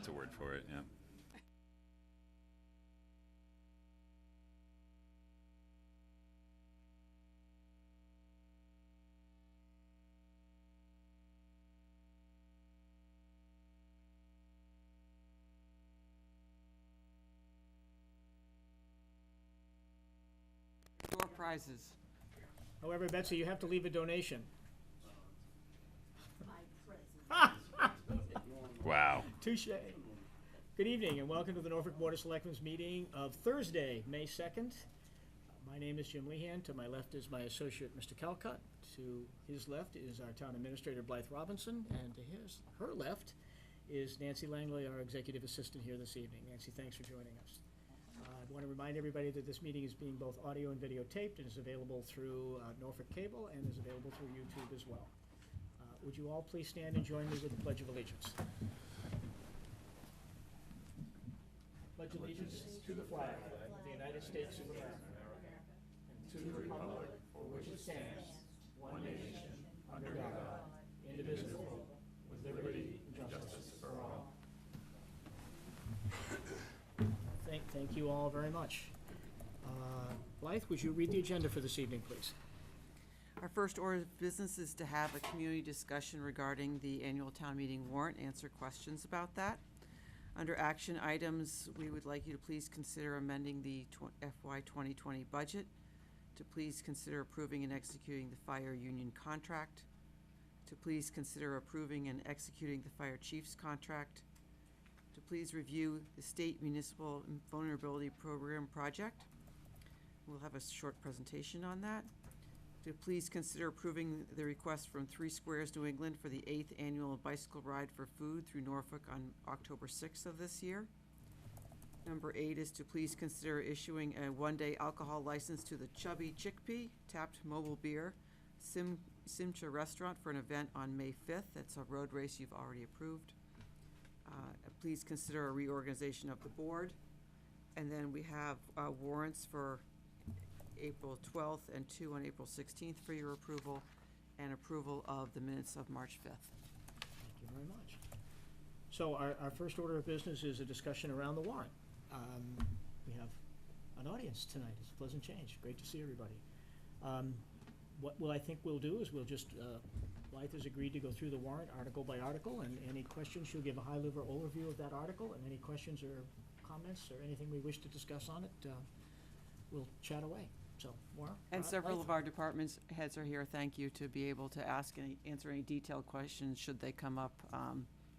a word for it, yeah. Door prizes. However, Betsy, you have to leave a donation. Wow. Touche. Good evening and welcome to the Norfolk Board of Selectmen's meeting of Thursday, May 2nd. My name is Jim Lehan. To my left is my associate, Mr. Calcutt. To his left is our town administrator, Blythe Robinson. And to her left is Nancy Langley, our executive assistant here this evening. Nancy, thanks for joining us. I want to remind everybody that this meeting is being both audio and videotaped and is available through Norfolk Cable and is available through YouTube as well. Would you all please stand and join me with the Pledge of Allegiance? Pledge allegiance to the flag of the United States of America and to the republic for which it stands, one nation, under God, indivisible, with liberty and justice for all. Thank you all very much. Blythe, would you read the agenda for this evening, please? Our first order of business is to have a community discussion regarding the annual town meeting warrant, answer questions about that. Under action items, we would like you to please consider amending the FY 2020 budget, to please consider approving and executing the fire union contract, to please consider approving and executing the fire chief's contract, to please review the state municipal vulnerability program project. We'll have a short presentation on that. To please consider approving the request from 3 Squares New England for the 8th annual bicycle ride for food through Norfolk on October 6th of this year. Number 8 is to please consider issuing a 1-day alcohol license to the Chubby Chickpea Tapped Mobile Beer Simcha Restaurant for an event on May 5th. That's a road race you've already approved. Please consider a reorganization of the board. And then we have warrants for April 12th and 2 on April 16th for your approval, and approval of the minutes of March 5th. Thank you very much. So our first order of business is a discussion around the warrant. We have an audience tonight. It's a pleasant change. Great to see everybody. What I think we'll do is we'll just, Blythe has agreed to go through the warrant article by article, and any questions, she'll give a high-level overview of that article, and any questions or comments or anything we wish to discuss on it, we'll chat away. So, Maura? And several of our departments heads are here. Thank you, to be able to answer any detailed questions should they come up,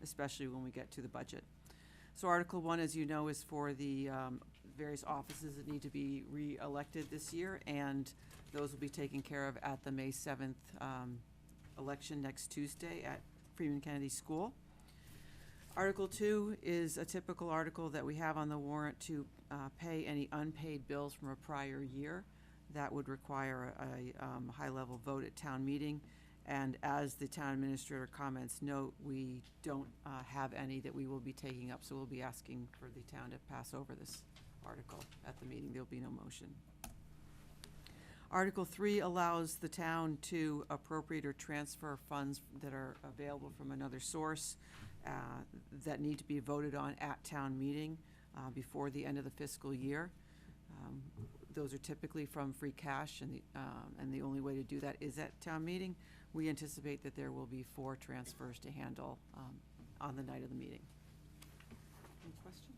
especially when we get to the budget. So Article 1, as you know, is for the various offices that need to be re-elected this year, and those will be taken care of at the May 7th election next Tuesday at Freeman Kennedy School. Article 2 is a typical article that we have on the warrant to pay any unpaid bills from a prior year. That would require a high-level vote at town meeting. And as the town administrator comments note, we don't have any that we will be taking up, so we'll be asking for the town to pass over this article at the meeting. There'll be no motion. Article 3 allows the town to appropriate or transfer funds that are available from another source that need to be voted on at town meeting before the end of the fiscal year. Those are typically from free cash, and the only way to do that is at town meeting. We anticipate that there will be 4 transfers to handle on the night of the meeting. Any questions?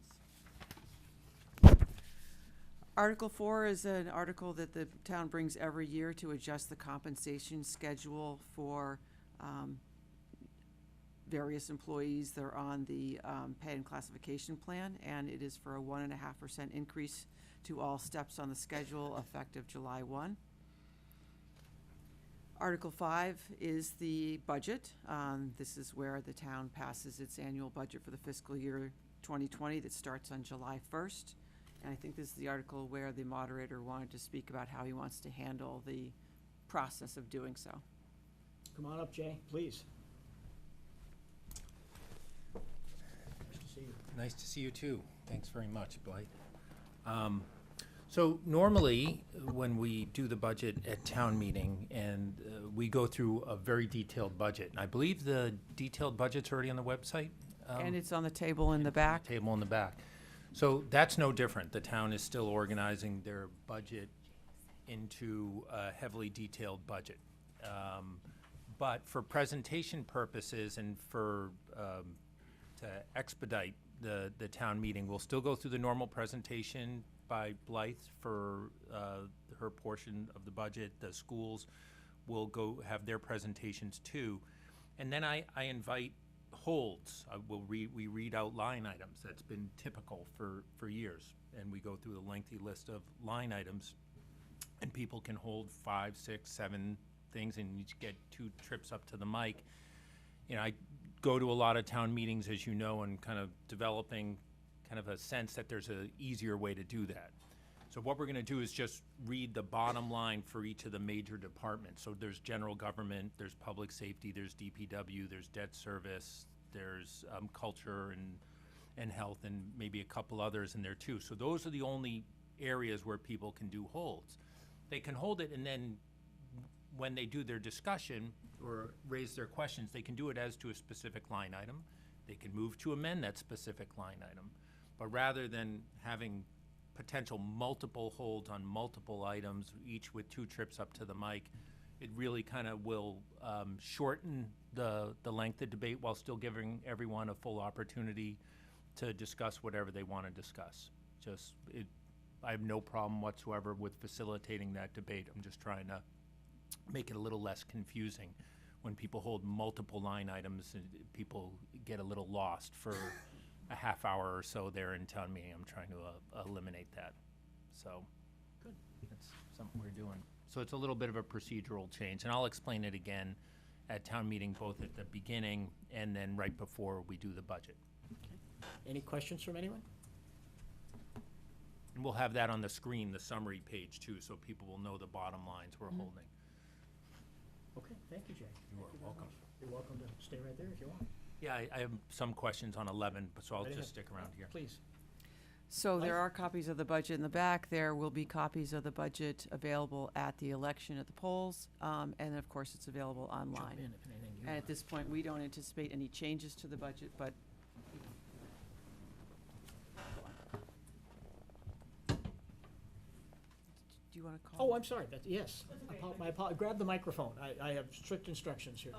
Article 4 is an article that the town brings every year to adjust the compensation schedule for various employees that are on the pay and classification plan, and it is for a 1.5% increase to all steps on the schedule effective July 1. Article 5 is the budget. This is where the town passes its annual budget for the fiscal year 2020 that starts on July 1st. And I think this is the article where the moderator wanted to speak about how he wants to handle the process of doing so. Come on up, Jay, please. Nice to see you. Nice to see you too. Thanks very much, Blythe. So normally, when we do the budget at town meeting, and we go through a very detailed budget, and I believe the detailed budget's already on the website, And it's on the table in the back. Table in the back. So that's no different. The town is still organizing their budget into a heavily detailed budget. But for presentation purposes and for, to expedite the town meeting, we'll still go through the normal presentation by Blythe for her portion of the budget. The schools will go have their presentations too. And then I invite holds. We read out line items. That's been typical for years. And we go through a lengthy list of line items. And people can hold 5, 6, 7 things, and you get 2 trips up to the mic. You know, I go to a lot of town meetings, as you know, and kind of developing kind of a sense that there's an easier way to do that. So what we're gonna do is just read the bottom line for each of the major departments. So there's general government, there's public safety, there's DPW, there's debt service, there's culture and health, and maybe a couple others in there too. So those are the only areas where people can do holds. They can hold it, and then when they do their discussion or raise their questions, they can do it as to a specific line item. They can move to amend that specific line item. But rather than having potential multiple holds on multiple items, each with 2 trips up to the mic, it really kind of will shorten the length of debate while still giving everyone a full opportunity to discuss whatever they want to discuss. I have no problem whatsoever with facilitating that debate. I'm just trying to make it a little less confusing. When people hold multiple line items, and people get a little lost for a half hour or so there in town meeting. I'm trying to eliminate that. So Good. that's something we're doing. So it's a little bit of a procedural change, and I'll explain it again at town meeting, both at the beginning and then right before we do the budget. Any questions from anyone? And we'll have that on the screen, the summary page too, so people will know the bottom lines we're holding. Okay, thank you, Jay. You are welcome. You're welcome to stay right there if you want. Yeah, I have some questions on 11, so I'll Right just ahead. stick around here. Please. So there Blythe? are copies of the budget in the back. There will be copies of the budget available at the election at the polls. And of course, it's available Jump online. in if anything you And at want. this point, we don't anticipate any changes to the budget, but. Do you want to call? Oh, I'm sorry, yes. Grab the microphone. I have strict instructions here.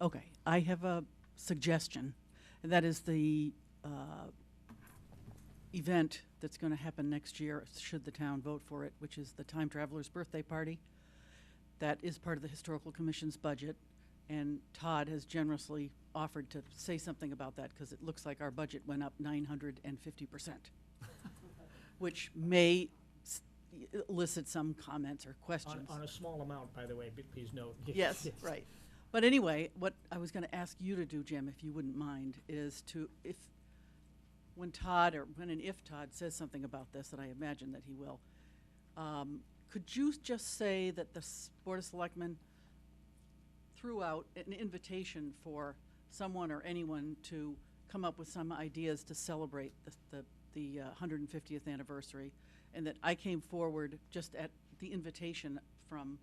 Okay, I have a suggestion, and that is the event that's going to happen next year, should the town vote for it, which is the Time Traveler's Birthday Party. That is part of the Historical Commission's budget, and Todd has generously offered to say something about that, because it looks like our budget went up 950%, which may elicit some comments or questions. On a small amount, by the way, please note. Yes, right. But anyway, what I was going to ask you to do, Jim, if you wouldn't mind, is to, when Todd says something about this, and I imagine that he will, could you just say that the Board of Selectmen threw out an invitation for someone or anyone to come up with some ideas to celebrate the 150th anniversary, and that I came forward just at the invitation from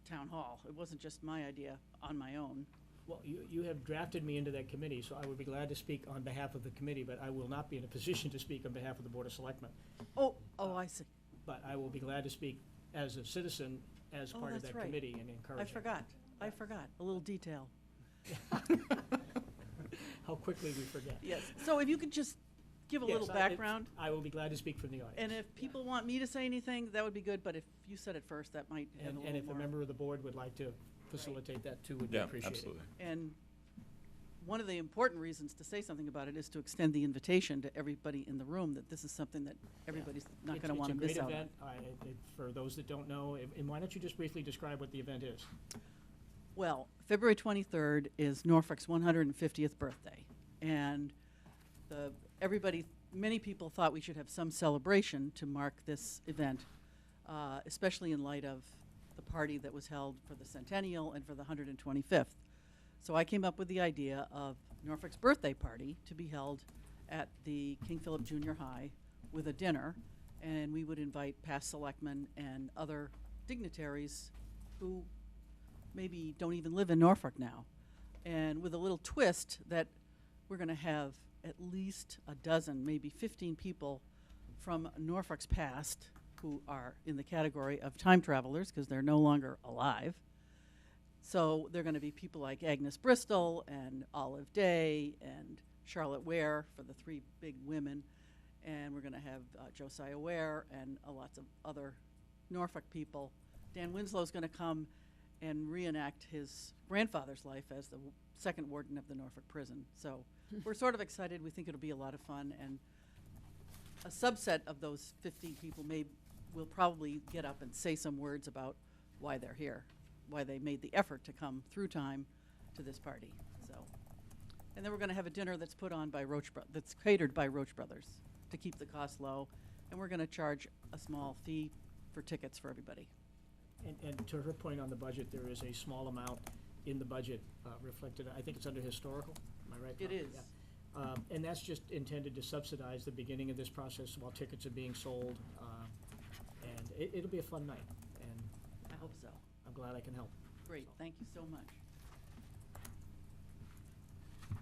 Town Hall. It wasn't just my idea on my own. Well, you have drafted me into that committee, so I would be glad to speak on behalf of the committee, but I will not be in a position to speak on behalf of the Board of Selectmen. Oh, I see. But I will be glad to speak as a citizen, as Oh, part of that's that right. committee and encourage I it. forgot. A little detail. How quickly we forget. Yes. So if you could just give a Yes, little background, I will be glad to speak from the audience. and if people want me to say anything, that would be good, but if you said it first, that might add a And little if a more. member of the board would like to facilitate that too, would be Yeah, appreciated. absolutely. And one of the important reasons to say something about it is to extend the invitation to everybody in the room that this is something that everybody's not It's- going to want to miss out on. It's a great event. For those that don't know, and why don't you just briefly describe what the event is? Well, February 23rd is Norfolk's 150th birthday, and many people thought we should have some celebration to mark this event, especially in light of the party that was held for the centennial and for the 125th. So I came up with the idea of Norfolk's birthday party to be held at the King Philip Junior High with a dinner, and we would invite past selectmen and other dignitaries who maybe don't even live in Norfolk now. And with a little twist that we're going to have at least a dozen, maybe 15 people from Norfolk's past who are in the category of time travelers because they're no longer alive. So they're going to be people like Agnes Bristol and Olive Day and Charlotte Ware for the three big women. And we're going to have Josiah Ware and lots of other Norfolk people. Dan Winslow's going to come and reenact his grandfather's life as the second warden of the Norfolk prison. So we're sort of excited. We think it'll be a lot of fun. And a subset of those 15 people will probably get up and say some words about why they're here, why they made the effort to come through time to this party. So, and then we're going to have a dinner that's put on by that's catered by Roach Brothers to keep the cost low, and we're going to charge a small fee for tickets for everybody. And to her point on the budget, there is a small amount in the budget reflected, I think it's under historical, am I right? It Tom? is. Yeah. And that's just intended to subsidize the beginning of this process while tickets are being sold. And it'll be a fun night, and I hope so. I'm glad I can help. Great, thank you so much.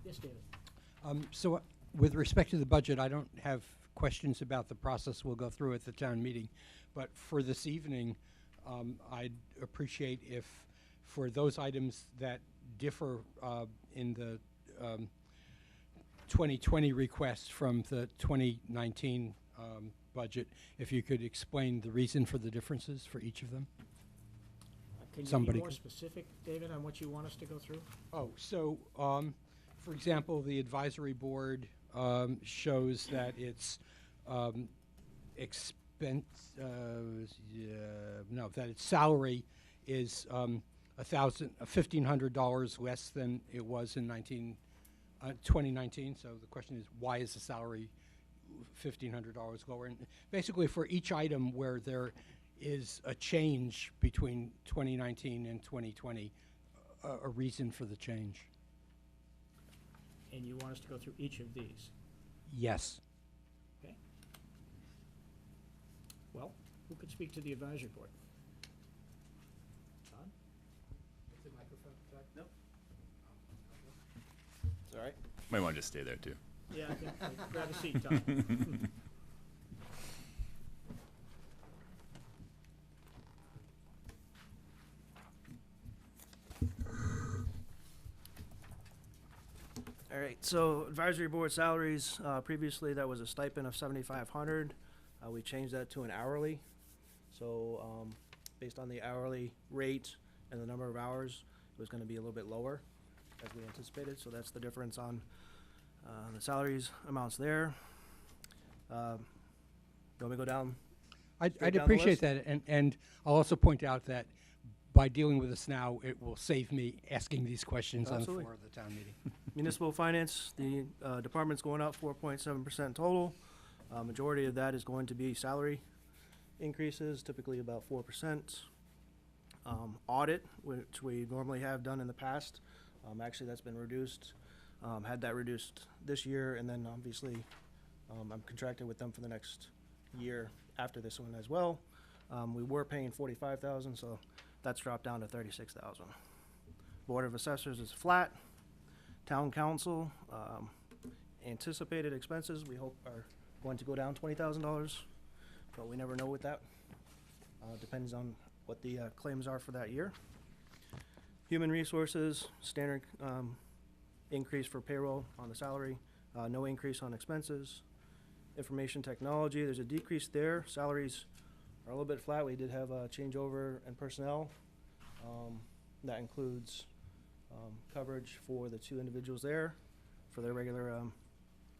Yes, David? So with respect to the budget, I don't have questions about the process we'll go through at the town meeting. But for this evening, I'd appreciate if for those items that differ in the 2020 request from the 2019 budget, if you could explain the reason for the differences for each of them. Can you Somebody be more could- specific, David, on what you want us to go through? Oh, so, for example, the advisory board shows that its that its salary is $1,500 less than it was in 2019. So the question is, why is the salary $1,500 lower? And basically, for each item where there is a change between 2019 and 2020, a reason for the change. And you want us to go through each of these? Yes. Okay. Well, who could speak to the advisory board? Todd? Is the microphone back? Nope. It's all right. Might want to just stay there, too. Yeah, I think, grab a seat, Todd. All right, so advisory board salaries, previously that was a stipend of $7,500. We changed that to an hourly. So, based on the hourly rate and the number of hours, it was gonna be a little bit lower as we anticipated. So that's the difference on, the salaries amounts there. You want me to go down? I'd Straight down the appreciate list? that, and I'll also point out that by dealing with this now, it will save me asking these questions on the Absolutely. floor of the town meeting. Municipal finance, the department's going up 4.7% total. Majority of that is going to be salary increases, typically about 4%. Audit, which we normally have done in the past, actually that's been reduced. Had that reduced this year, and then obviously I'm contracted with them for the next year after this one as well. We were paying $45,000, so that's dropped down to $36,000. Board of Assessors is flat. Town Council, anticipated expenses, we hope are going to go down $20,000, but we never know with that. Depends on what the claims are for that year. Human Resources, standard increase for payroll on the salary, no increase on expenses. Information Technology, there's a decrease there. Salaries are a little bit flat. We did have a changeover in personnel. That includes coverage for the two individuals there for their regular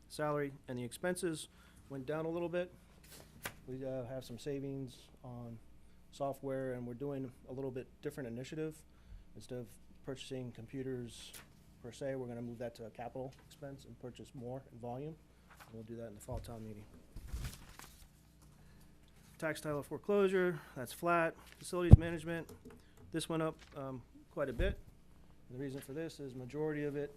salary. And the expenses went down a little bit. We have some savings on software, and we're doing a little bit different initiative. Instead of purchasing computers per se, we're gonna move that to a capital expense and purchase more in volume. And we'll do that in the fall town meeting. Tax title foreclosure, that's flat. Facilities management, this went up quite a bit. The reason for this is majority of it,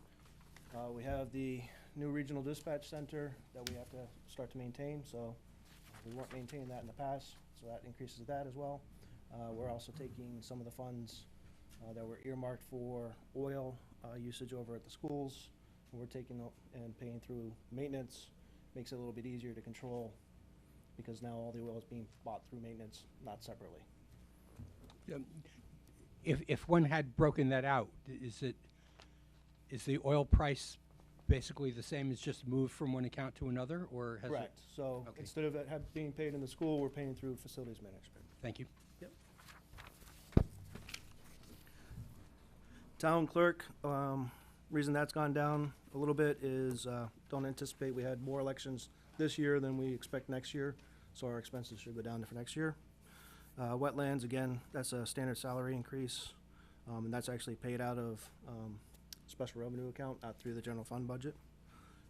we have the new regional dispatch center that we have to start to maintain, so we weren't maintaining that in the past, so that increases that as well. We're also taking some of the funds that were earmarked for oil usage over at the schools. And we're taking and paying through maintenance. Makes it a little bit easier to control because now all the oil is being bought through maintenance, not separately. If one had broken that out, is the oil price basically the same as just moved from one account to another, or has it? Correct. So Okay. instead of it being paid in the school, we're paying through facilities management. Thank you. Town clerk, reason that's gone down a little bit is don't anticipate we had more elections this year than we expect next year, so our expenses should go down for next year. Wetlands, again, that's a standard salary increase, and that's actually paid out of special revenue account, not through the general fund budget.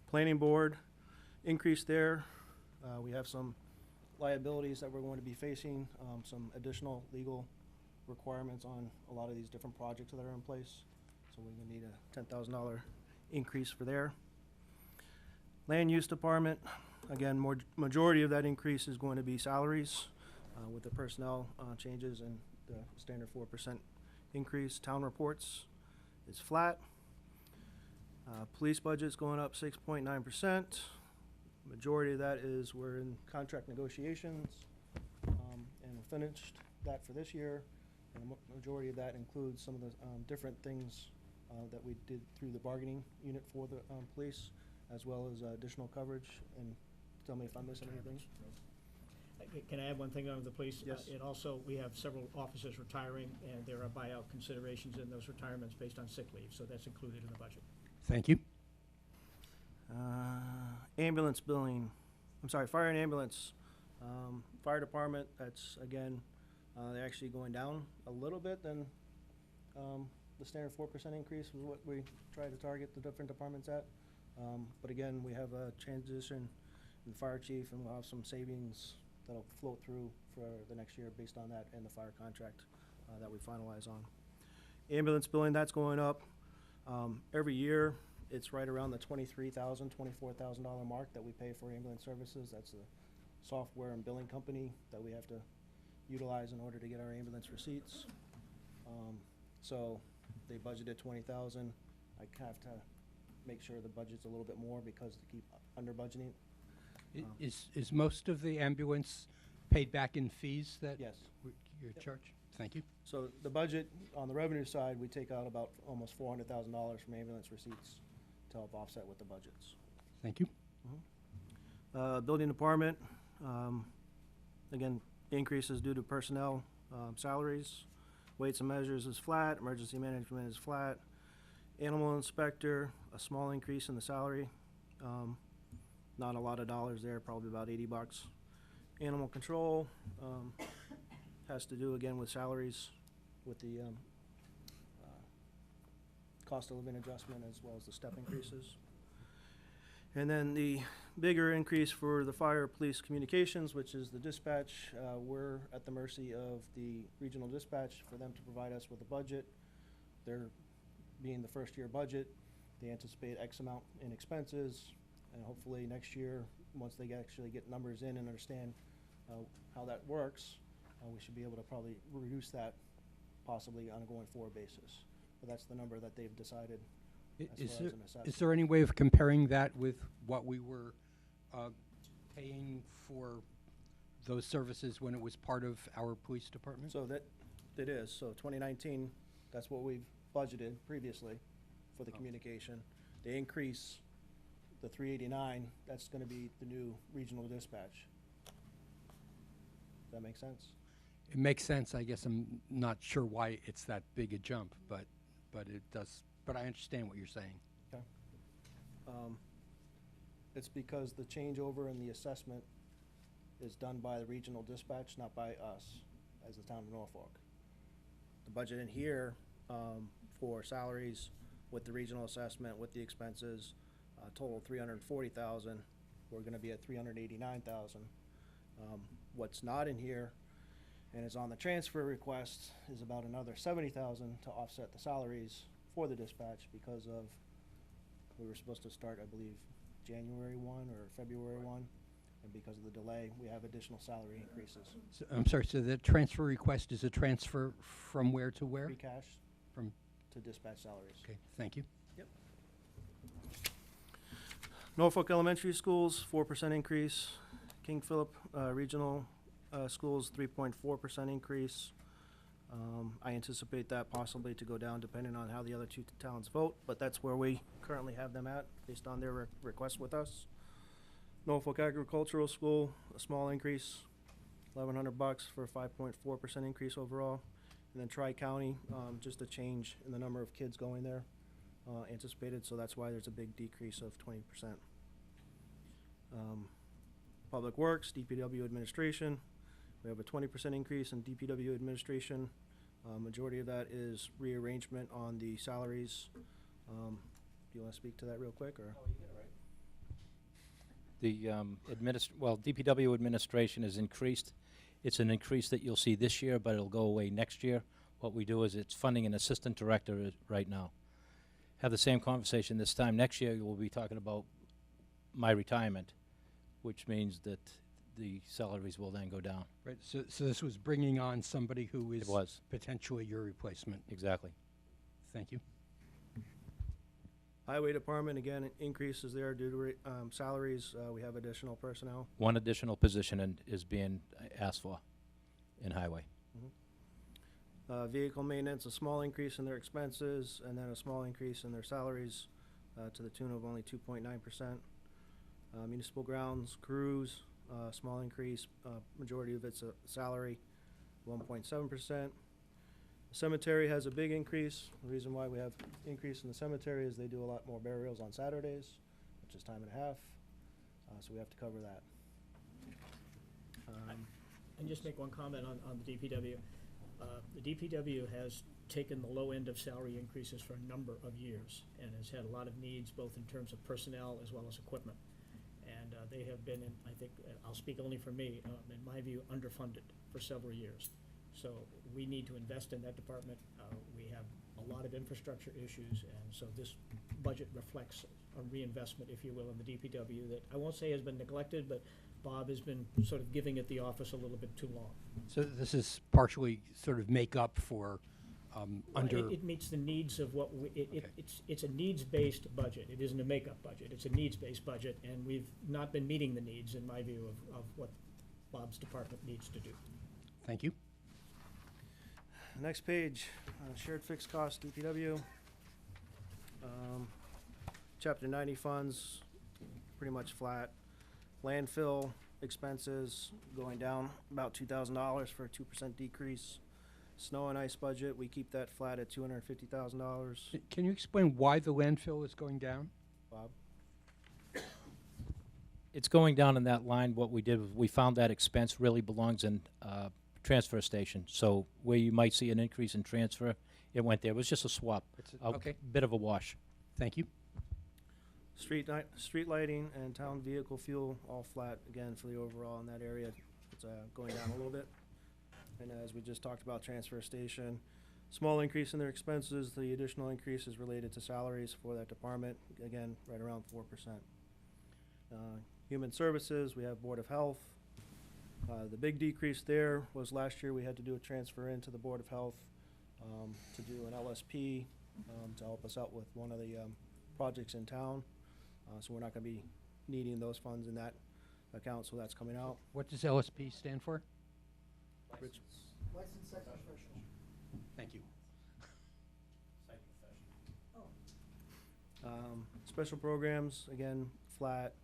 Planning board, increase there. We have some liabilities that we're going to be facing, some additional legal requirements on a lot of these different projects that are in place. So we're gonna need a $10,000 increase for there. Land use department, again, majority of that increase is going to be salaries with the personnel changes and the standard 4% increase. Town reports is flat. Police budget's going up 6.9%. Majority of that is we're in contract negotiations and we finished that for this year. And the majority of that includes some of the different things that we did through the bargaining unit for the police, as well as additional coverage. And tell me if I'm missing anything. Can I add one thing on the police? Yes. And also, we have several officers retiring, and there are buyout considerations in those retirements based on sick leave, so that's included in the budget. Thank you. Ambulance billing, fire and ambulance. Fire department, that's again, they're actually going down a little bit than the standard 4% increase was what we try to target the different departments at. But again, we have a transition in the fire chief, and we'll have some savings that'll float through for the next year based on that and the fire contract that we finalize on. Ambulance billing, that's going up. Every year, it's right around the $23,000, $24,000 mark that we pay for ambulance services. That's the software and billing company that we have to utilize in order to get our ambulance receipts. So they budgeted $20,000. I have to make sure the budget's a little bit more because to keep under budgeting. Is most of the ambulance paid back in fees that Yes. you're charged? Thank you. So the budget, on the revenue side, we take out about almost $400,000 from ambulance receipts to help offset with the budgets. Thank you. Building department, again, increases due to personnel, salaries. Weights and measures is flat, emergency management is flat. Animal inspector, a small increase in the salary. Not a lot of dollars there, probably about $80. Animal control, has to do again with salaries, with the cost of living adjustment as well as the step increases. And then the bigger increase for the fire police communications, which is the dispatch, we're at the mercy of the regional dispatch for them to provide us with a budget. They're being the first year budget, they anticipate X amount in expenses, and hopefully next year, once they actually get numbers in and understand how that works, we should be able to probably reduce that possibly on a going forward basis. But that's the number that they've decided as far as an assessment. Is there any way of comparing that with what we were paying for those services when it was part of our police department? So that, it is. So 2019, that's what we've budgeted previously for the communication. The increase, the 389, that's gonna be the new regional dispatch. Does that make sense? It makes sense. I guess I'm not sure why it's that big a jump, but it does. But I understand what you're saying. Okay. It's because the changeover in the assessment is done by the regional dispatch, not by us as the town of Norfolk. The budget in here for salaries with the regional assessment, with the expenses, total $340,000. We're gonna be at $389,000. What's not in here and is on the transfer request is about another $70,000 to offset the salaries for the dispatch because of, we were supposed to start, I believe, January 1 or February 1, and because of the delay, we have additional salary increases. So, I'm sorry, so the transfer request is a transfer from where to where? Free cash, From, to dispatch salaries. okay, thank you. Norfolk Elementary Schools, 4% increase. King Philip Regional Schools, 3.4% increase. I anticipate that possibly to go down depending on how the other two towns vote, but that's where we currently have them at, based on their request with us. Norfolk Agricultural School, a small increase, $1,100 for a 5.4% increase overall. And then Tri-County, just a change in the number of kids going there anticipated, so that's why there's a big decrease of 20%. Public Works, DPW Administration, we have a 20% increase in DPW administration. Majority of that is rearrangement on the salaries. Do you want to speak to that real quick, or? The DPW administration is increased. It's an increase that you'll see this year, but it'll go away next year. What we do is it's funding an assistant director right now. Have the same conversation this time. Next year, we'll be talking about my retirement, which means that the salaries will then go down. Right, so this was bringing on somebody who is It was, potentially your replacement. exactly. Thank you. Highway Department, again, increases there due to salaries. We have additional personnel. One additional position is being asked for in highway. Vehicle maintenance, a small increase in their expenses, and then a small increase in their salaries to the tune of only 2.9%. Municipal grounds, crews, small increase, majority of it's a salary, 1.7%. Cemetery has a big increase. The reason why we have increase in the cemetery is they do a lot more burials on Saturdays, which is time and a half, so we have to cover that. And just make one comment on the DPW. The DPW has taken the low end of salary increases for a number of years and has had a lot of needs, both in terms of personnel as well as equipment. And they have been, I think, I'll speak only for me, in my view, underfunded for several years. So we need to invest in that department. We have a lot of infrastructure issues, and so this budget reflects a reinvestment, if you will, in the DPW that I won't say has been neglected, but Bob has been sort of giving it the office a little bit too long. So this is partially sort of make up for under. It meets the needs of what Okay. it's a needs-based budget. It isn't a makeup budget. It's a needs-based budget, and we've not been meeting the needs, in my view, of what Bob's department needs to do. Thank you. Next page, shared fixed cost, DPW. Chapter 90 funds, pretty much flat. Landfill expenses going down about $2,000 for a 2% decrease. Snow and ice budget, we keep that flat at $250,000. Can you explain why the landfill is going down? Bob? It's going down in that line. What we did was we found that expense really belongs in transfer station. So where you might see an increase in transfer, it went there. It was just a swap. Okay, Bit of a wash. thank you. Street lighting and town vehicle fuel, all flat again for the overall in that area. It's going down a little bit. And as we just talked about, transfer station, small increase in their expenses. The additional increase is related to salaries for that department, again, right around 4%. Human Services, we have Board of Health. The big decrease there was last year we had to do a transfer into the Board of Health to do an LSP to help us out with one of the projects in town. So we're not going to be needing those funds in that account, so that's coming out. What does LSP stand for? Rich? Licensed sex professional. Thank you. Special programs, again, flat.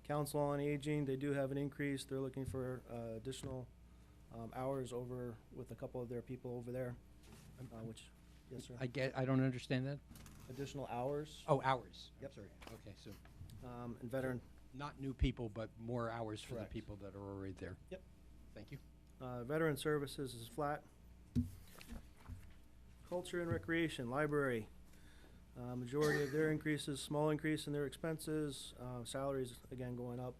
Council on Aging, they do have an increase. They're looking for additional hours over with a couple of their people over there, which, yes, sir? I don't understand that. Additional hours. Oh, hours. Yep. Sorry. Okay, so And veteran, not new people, but more hours for Correct. the people that are already there. Yep. Thank you. Veteran Services is flat. Culture and Recreation, Library. Majority of their increases, small increase in their expenses. Salaries, again, going up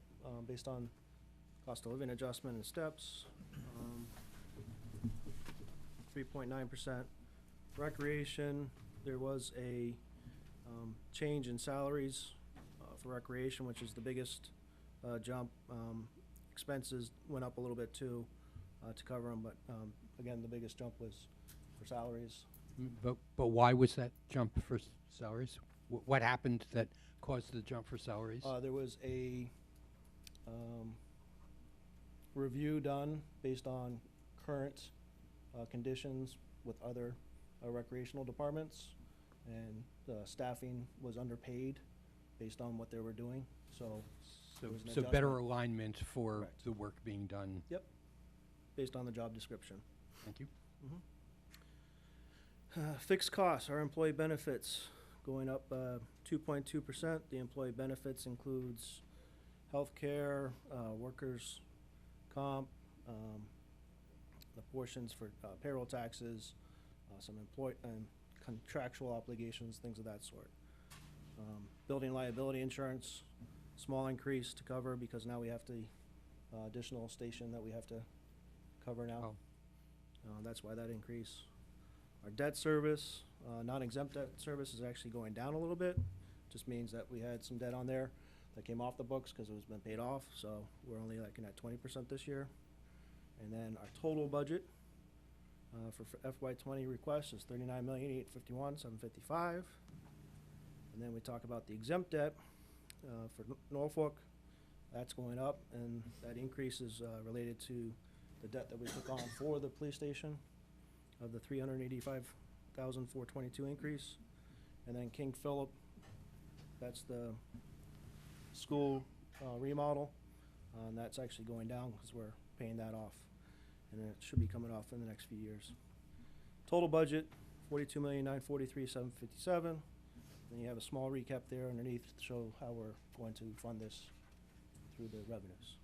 based on cost of living adjustment and steps. 3.9%. Recreation, there was a change in salaries for recreation, which is the biggest jump. Expenses went up a little bit too to cover them, but again, the biggest jump was for salaries. But why was that jump for salaries? What happened that caused the jump for salaries? There was a review done based on current conditions with other recreational departments, and the staffing was underpaid based on what they were doing, so So, there was an so better adjustment. alignment for Correct. the work being done. Yep, based on the job description. Thank you. Fixed costs, our employee benefits going up 2.2%. The employee benefits includes healthcare, workers' comp, the portions for payroll taxes, some contractual obligations, things of that sort. Building liability insurance, small increase to cover because now we have the additional station that we have to cover now. That's why that increase. Our debt service, non-exempt debt service is actually going down a little bit. Just means that we had some debt on there that came off the books because it was been paid off, so we're only looking at 20% this year. And then our total budget for FY20 request is $39,851,755. And then we talk about the exempt debt for Norfolk. That's going up, and that increase is related to the debt that we took on for the police station of the $385,422 increase. And then King Philip, that's the school remodel, and that's actually going down because we're paying that off, and it should be coming off in the next few years. Total budget, $42,943,757. Then you have a small recap there underneath to show how we're going to fund this through the revenues.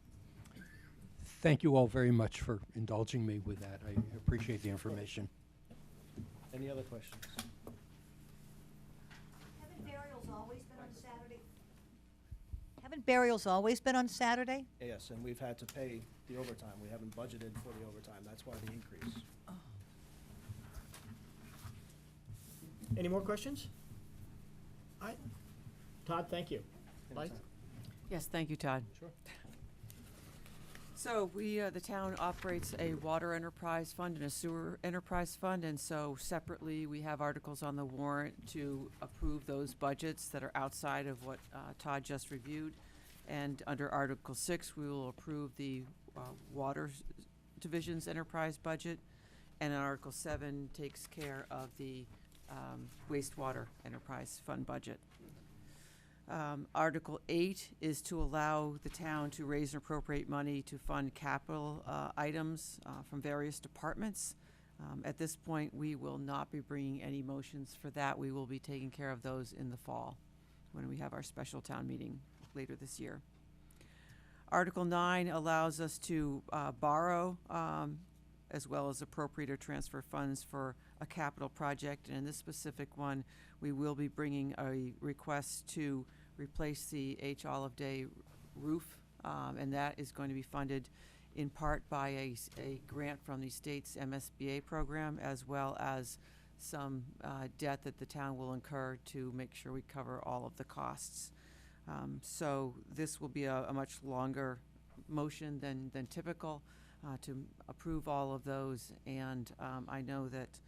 Thank you all very much for indulging me with that. I appreciate the information. Any other questions? Haven't burials always been on Saturday? Haven't burials always been on Saturday? Yes, and we've had to pay the overtime. We haven't budgeted for the overtime. That's why the increase. Any more questions? All right. Todd, thank you. Liza? Anytime. Yes, thank you, Todd. Sure. So we, the town operates a water enterprise fund and a sewer enterprise fund, and so separately, we have articles on the warrant to approve those budgets that are outside of what Todd just reviewed. And under Article 6, we will approve the Water Division's enterprise budget, and Article 7 takes care of the wastewater enterprise fund budget. Article 8 is to allow the town to raise and appropriate money to fund capital items from various departments. At this point, we will not be bringing any motions for that. We will be taking care of those in the fall when we have our special town meeting later this year. Article 9 allows us to borrow as well as appropriate or transfer funds for a capital project. And in this specific one, we will be bringing a request to replace the H. Olive Day roof, and that is going to be funded in part by a grant from the state's MSBA program, as well as some debt that the town will incur to make sure we cover all of the costs. So this will be a much longer motion than typical to approve all of those, and I know that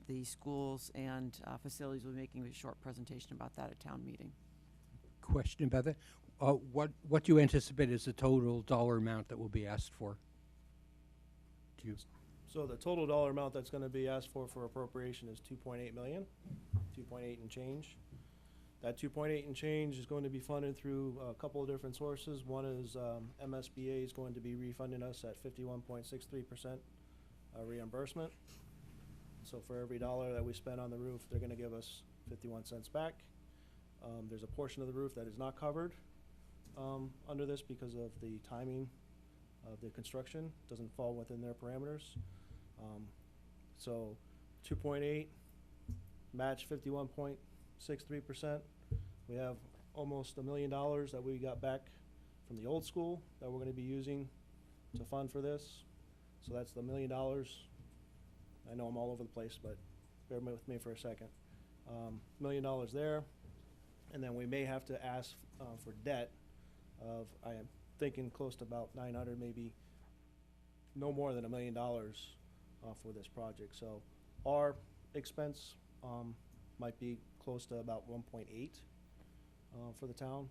the schools and facilities will be making a short presentation about that at town meeting. Question about that. What do you anticipate is the total dollar amount that will be asked for? Do you? So the total dollar amount that's gonna be asked for appropriation is 2.8 million, 2.8 and change. That 2.8 and change is going to be funded through a couple of different sources. One is MSBA is going to be refunding us at 51.63% reimbursement. So for every dollar that we spend on the roof, they're gonna give us 51 cents back. There's a portion of the roof that is not covered under this because of the timing of the construction. Doesn't fall within their parameters. So 2.8, match 51.63%. We have almost $1 million that we got back from the old school that we're gonna be using to fund for this. So that's the $1 million. I know I'm all over the place, but bear with me for a second. $1 million there. And then we may have to ask for debt of, I am thinking close to about 900, maybe no more than $1 million for this project. So our expense, might be close to about 1.8, for the town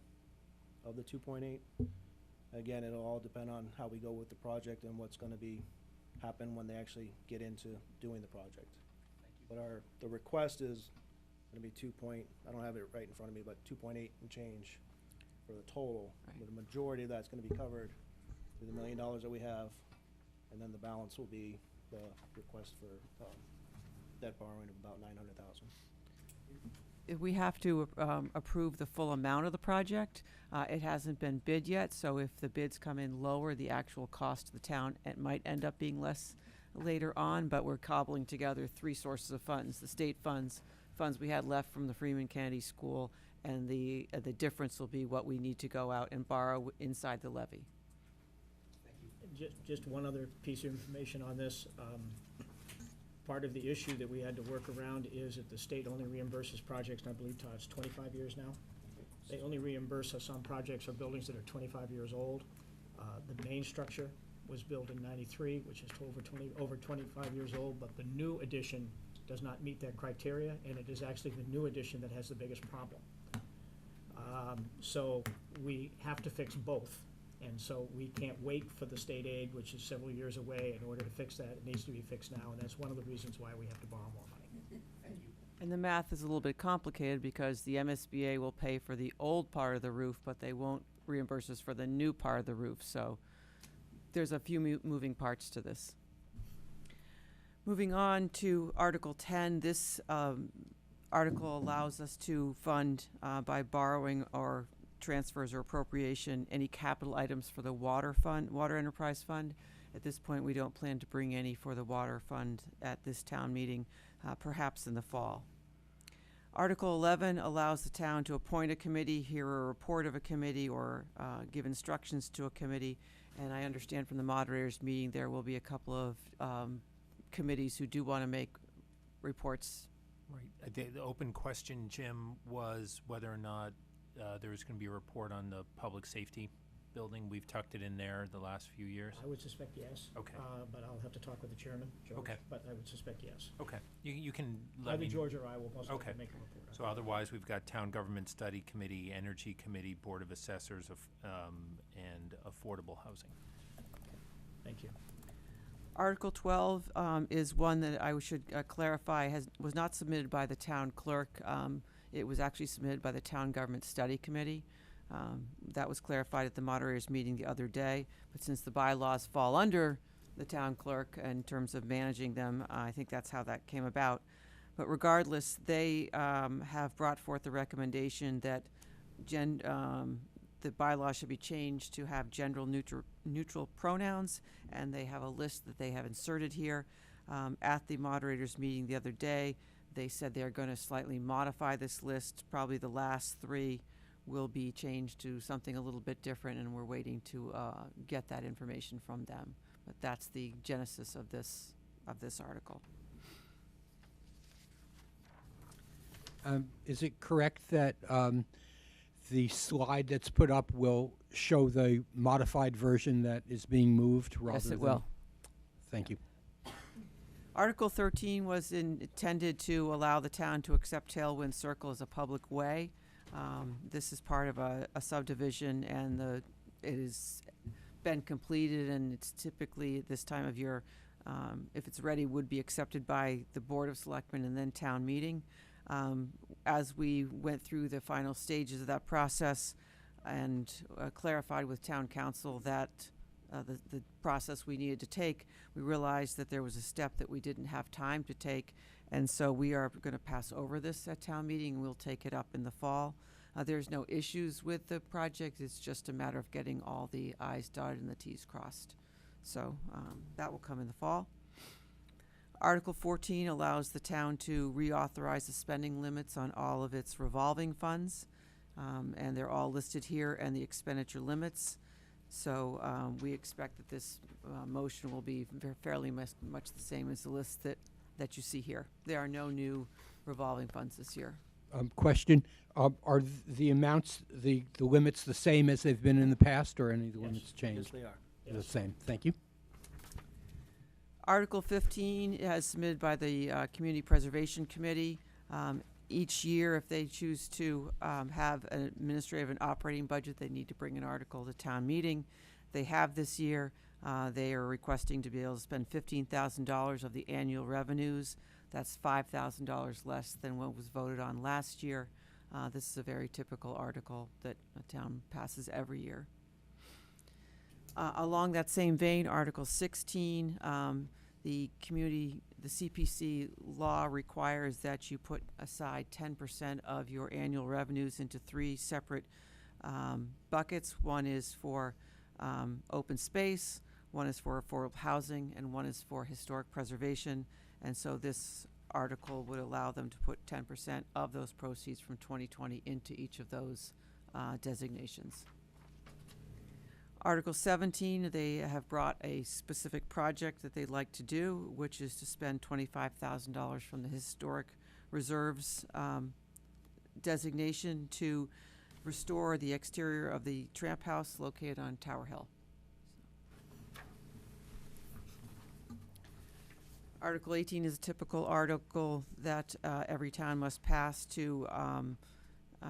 of the 2.8. Again, it'll all depend on how we go with the project and what's gonna happen when they actually get into doing the project. But the request is gonna be I don't have it right in front of me, but 2.8 and change for the total. Right. But the majority of that's gonna be covered with the $1 million that we have, and then the balance will be the request for, debt borrowing of about 900,000. If we have to approve the full amount of the project. It hasn't been bid yet, so if the bids come in lower, the actual cost to the town, it might end up being less later on, but we're cobbling together 3 sources of funds: the state funds we had left from the Freeman Kennedy School, and the difference will be what we need to go out and borrow inside the levy. Just one other piece of information on this. Part of the issue that we had to work around is that the state only reimburses projects, and I believe, Todd, it's 25 years now. They only reimburse us on projects or buildings that are 25 years old. The main structure was built in '93, which is over 25 years old, but the new addition does not meet that criteria, and it is actually the new addition that has the biggest problem. So we have to fix both. And so we can't wait for the state aid, which is several years away, in order to fix that. It needs to be fixed now, and that's one of the reasons why we have to borrow more money. And the math is a little bit complicated because the MSBA will pay for the old part of the roof, but they won't reimburse us for the new part of the roof. So there's a few moving parts to this. Moving on to Article 10, this article allows us to fund by borrowing or transfers or appropriation any capital items for the water enterprise fund. At this point, we don't plan to bring any for the water fund at this town meeting, perhaps in the fall. Article 11 allows the town to appoint a committee, hear a report of a committee, or give instructions to a committee. And I understand from the moderator's meeting there will be a couple of committees who do want to make reports. Right. The open question, Jim, was whether or not there was going to be a report on the public safety building. We've tucked it in there the last few years. I would suspect yes. Okay. But I'll have to talk with the chairman, George. Okay. But I would suspect yes. Okay. You can let Either me. George or I will most likely Okay. make a report. on So that. otherwise, we've got Town Government Study Committee, Energy Committee, Board of Assessors, and Affordable Housing. Thank you. Article 12 is one that I should clarify was not submitted by the town clerk. It was actually submitted by the Town Government Study Committee. That was clarified at the moderator's meeting the other day. But since the bylaws fall under the town clerk in terms of managing them, I think that's how that came about. But regardless, they have brought forth the recommendation that the bylaw should be changed to have gender neutral pronouns, and they have a list that they have inserted here. At the moderator's meeting the other day, they said they're going to slightly modify this list. Probably the last 3 will be changed to something a little bit different, and we're waiting to get that information from them. But that's the genesis of this article. Is it correct that the slide that's put up will show the modified version that is being moved rather Yes, than? it will. Thank you. Article 13 was intended to allow the town to accept Tailwind Circle as a public way. This is part of a subdivision, and it has been completed, and it's typically at this time of year, if it's ready, would be accepted by the Board of Selectmen and then town meeting. As we went through the final stages of that process and clarified with town council that the process we needed to take, we realized that there was a step that we didn't have time to take, and so we are going to pass over this at town meeting. We'll take it up in the fall. There's no issues with the project. It's just a matter of getting all the I's dotted and the T's crossed. So that will come in the fall. Article 14 allows the town to reauthorize the spending limits on all of its revolving funds, and they're all listed here, and the expenditure limits. So we expect that this motion will be fairly much the same as the list that you see here. There are no new revolving funds this year. Question, are the amounts, the limits the same as they've been in the past, or any of the Yes. limits Yes, changed? they are. The Yes. same, thank you. Article 15 is submitted by the Community Preservation Committee. Each year, if they choose to have an administrative and operating budget, they need to bring an article to town meeting. They have this year. They are requesting to be able to spend $15,000 of the annual revenues. That's $5,000 less than what was voted on last year. This is a very typical article that a town passes every year. Along that same vein, Article 16, the CPC law requires that you put aside 10% of your annual revenues into 3 separate buckets. One is for open space, one is for affordable housing, and one is for historic preservation. And so this article would allow them to put 10% of those proceeds from 2020 into each of those designations. Article 17, they have brought a specific project that they'd like to do, which is to spend $25,000 from the historic reserves designation to restore the exterior of the Tramp House located on Tower Hill. Article 18 is a typical article that every town must pass to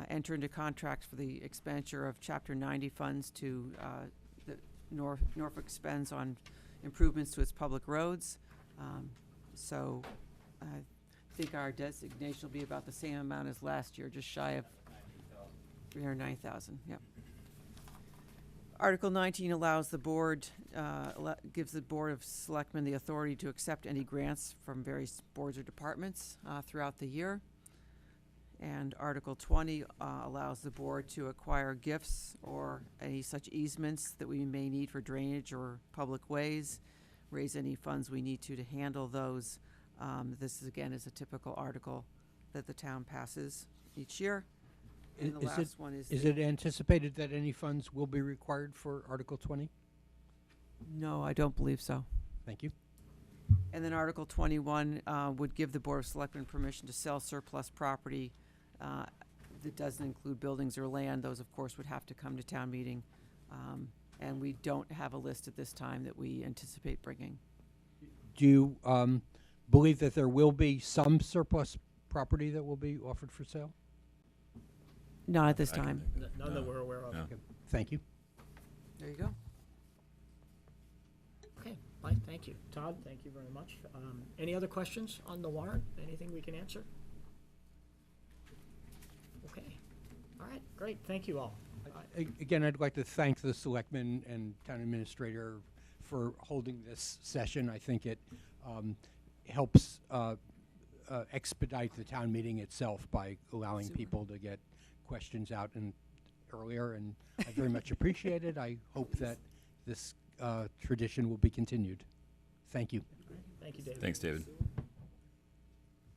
enter into contracts for the expenditure of Chapter 90 funds to Norfolk spends on improvements to its public roads. So I think our designation will be about the same amount as last year, just shy of $309,000. Yep. Article 19 allows the board, gives the Board of Selectmen the authority to accept any grants from various boards or departments throughout the year. And Article 20 allows the board to acquire gifts or any such easements that we may need for drainage or public ways, raise any funds we need to handle those. This, again, is a typical article that the town passes each year. And the last one is... Is it anticipated that any funds will be required for Article 20? No, I don't believe so. Thank you. And then Article 21 would give the Board of Selectmen permission to sell surplus property that doesn't include buildings or land. Those, of course, would have to come to town meeting. And we don't have a list at this time that we anticipate bringing. Do you believe that there will be some surplus property that will be offered for sale? Not at this I can time. think of- None that we're aware of. No. Okay. Thank you. There you go. Okay, Mike, thank you. Todd, thank you very much. Any other questions on the warrant? Anything we can answer? Okay, all right, great, thank you all. Again, I'd like to thank the selectmen and town administrator for holding this session. I think it helps expedite the town meeting itself by allowing people to get questions out earlier, and I very much appreciate it. I hope that this tradition will be continued. Thank you. Thank you, David. Thanks, David.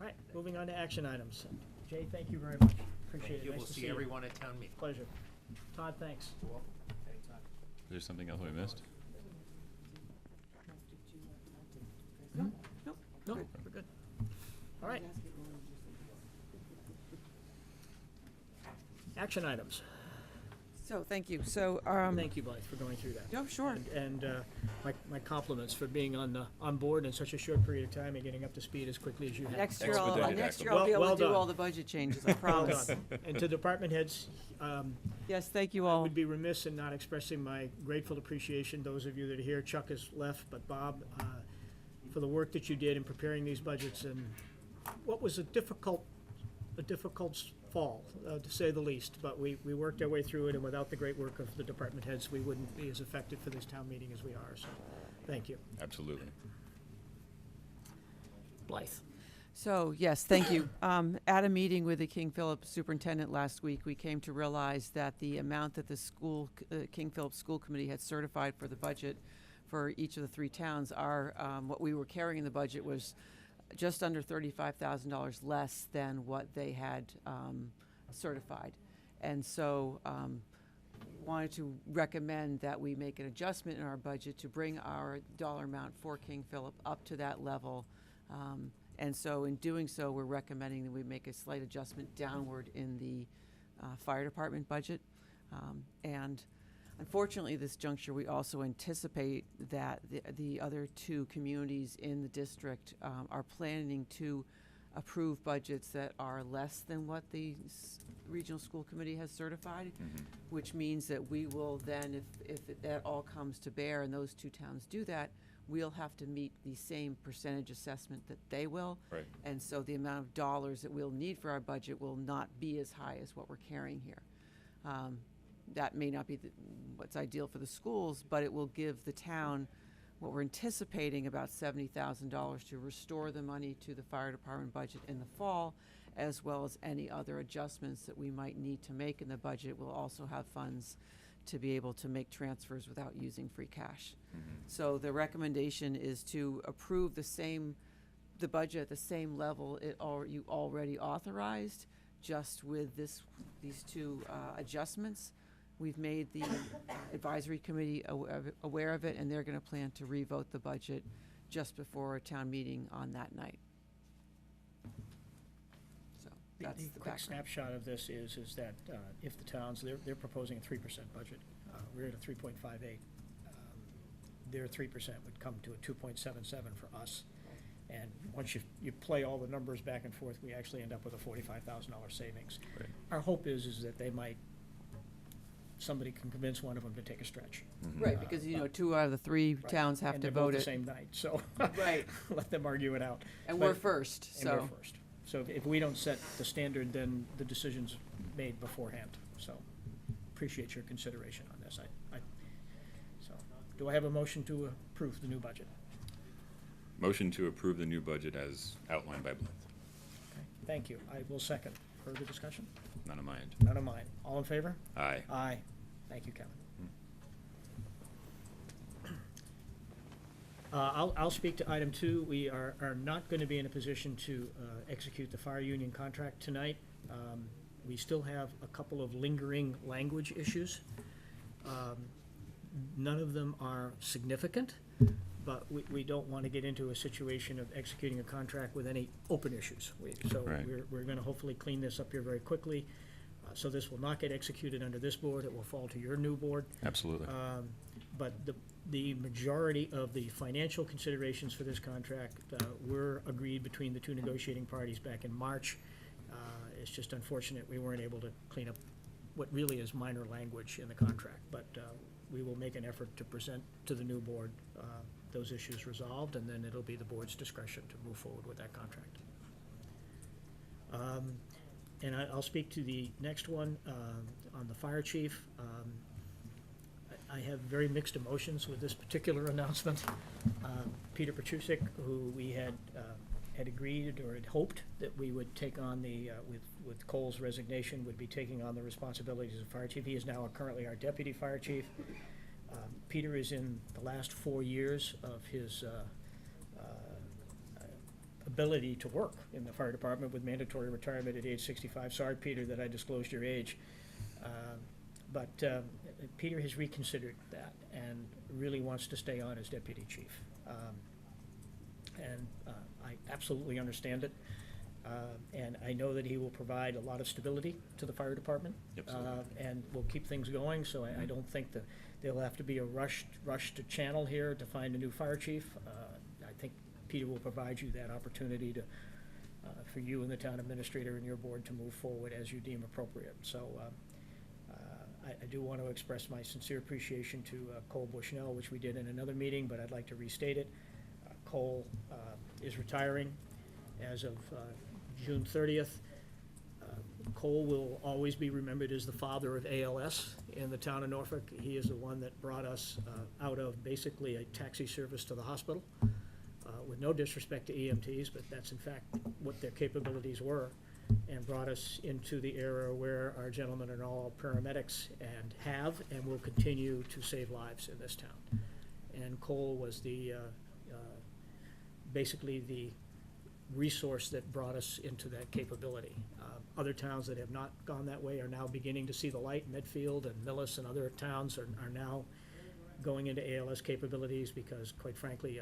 All right, moving on to action items. Jay, thank you very much. Appreciate it. Nice We'll to see everyone at town meeting. Pleasure. Todd, thanks. Is there something else we missed? No, we're good. All right. Action items. So, thank you. So, Thank you, Blythe, for going through that. Oh, sure. And my compliments for being on board in such a short period of time and getting up to speed as quickly as you have. Next year, I'll Expedited be able Well to do done. all the budget changes, I Well promise. done. And to department heads, Yes, thank you I all. would be remiss in not expressing my grateful appreciation, those of you that are here. Chuck has left, but Bob, for the work that you did in preparing these budgets, and what was a difficult fall, to say the least, but we worked our way through it, and without the great work of the department heads, we wouldn't be as effective for this town meeting as we are, so, thank you. Absolutely. Blythe. So, yes, thank you. At a meeting with the King Philip superintendent last week, we came to realize that the amount that the school, King Philip School Committee had certified for the budget for each of the 3 towns, what we were carrying in the budget was just under $35,000 less than what they had certified. And so wanted to recommend that we make an adjustment in our budget to bring our dollar amount for King Philip up to that level. And so in doing so, we're recommending that we make a slight adjustment downward in the fire department budget. And Unfortunately, this juncture, we also anticipate that the other two communities in the district are planning to approve budgets that are less than what the regional school committee has certified, which means that we will then, if that all comes to bear and those two towns do that, we'll have to meet the same percentage assessment that they will. Right. And so the amount of dollars that we'll need for our budget will not be as high as what we're carrying here. That may not be what's ideal for the schools, but it will give the town what we're anticipating, about $70,000 to restore the money to the fire department budget in the fall, as well as any other adjustments that we might need to make in the budget. We'll also have funds to be able to make transfers without using free cash. So the recommendation is to approve the budget at the same level you already authorized, just with these two adjustments. We've made the advisory committee aware of it, and they're going to plan to revote the budget just before a town meeting on that night. So that's the quick background. snapshot of this is that if the towns, they're proposing a 3% budget. We're at a 3.58. Their 3% would come to a 2.77 for us. And once you play all the numbers back and forth, we actually end up with a $45,000 savings. Right. Our hope is that somebody can convince one of them to take a stretch. Right, because, two out of the three Right. towns have And to they're both vote the it. same night, so. Right. Let them argue it out. And But- we're first, And we're so. first. So if we don't set the standard, then the decision's made beforehand. So appreciate your consideration on this. So, do I have a motion to approve the new budget? Motion to approve the new budget as outlined by Blythe. Okay, thank you. I will second. Further discussion? None of my end. None of mine. All in favor? Aye. Aye. Thank you, Kevin. I'll speak to item 2. We are not going to be in a position to execute the fire union contract tonight. We still have a couple of lingering language issues. None of them are significant, but we don't want to get into a situation of executing a contract with any open issues. So Right. we're going to hopefully clean this up here very quickly. So this will not get executed under this board. It will fall to your new board. Absolutely. But the majority of the financial considerations for this contract were agreed between the two negotiating parties back in March. It's just unfortunate we weren't able to clean up what really is minor language in the contract. But we will make an effort to present to the new board those issues resolved, and then it'll be the board's discretion to move forward with that contract. And I'll speak to the next one on the fire chief. I have very mixed emotions with this particular announcement. Peter Petrusik, who we had agreed or had hoped that we would take on with Cole's resignation, would be taking on the responsibilities of fire chief. He is now currently our deputy fire chief. Peter is in the last 4 years of his ability to work in the fire department with mandatory retirement at age 65. Sorry, Peter, that I disclosed your age. But Peter has reconsidered that and really wants to stay on as deputy chief. And I absolutely understand it. And I know that he will provide a lot of stability to the fire department. Absolutely. And will keep things going, so I don't think that there'll have to be a rush to channel here to find a new fire chief. I think Peter will provide you that opportunity to, for you and the town administrator and your board to move forward as you deem appropriate. So I do want to express my sincere appreciation to Cole Bushnell, which we did in another meeting, but I'd like to restate it. Cole is retiring as of June 30th. Cole will always be remembered as the father of ALS in the town of Norfolk. He is the one that brought us out of basically a taxi service to the hospital, with no disrespect to EMTs, but that's in fact what their capabilities were, and brought us into the era where our gentlemen are all paramedics and will continue to save lives in this town. And Cole was basically the resource that brought us into that capability. Other towns that have not gone that way are now beginning to see the light. Medfield and Millis and other towns are now going into ALS capabilities because, quite frankly,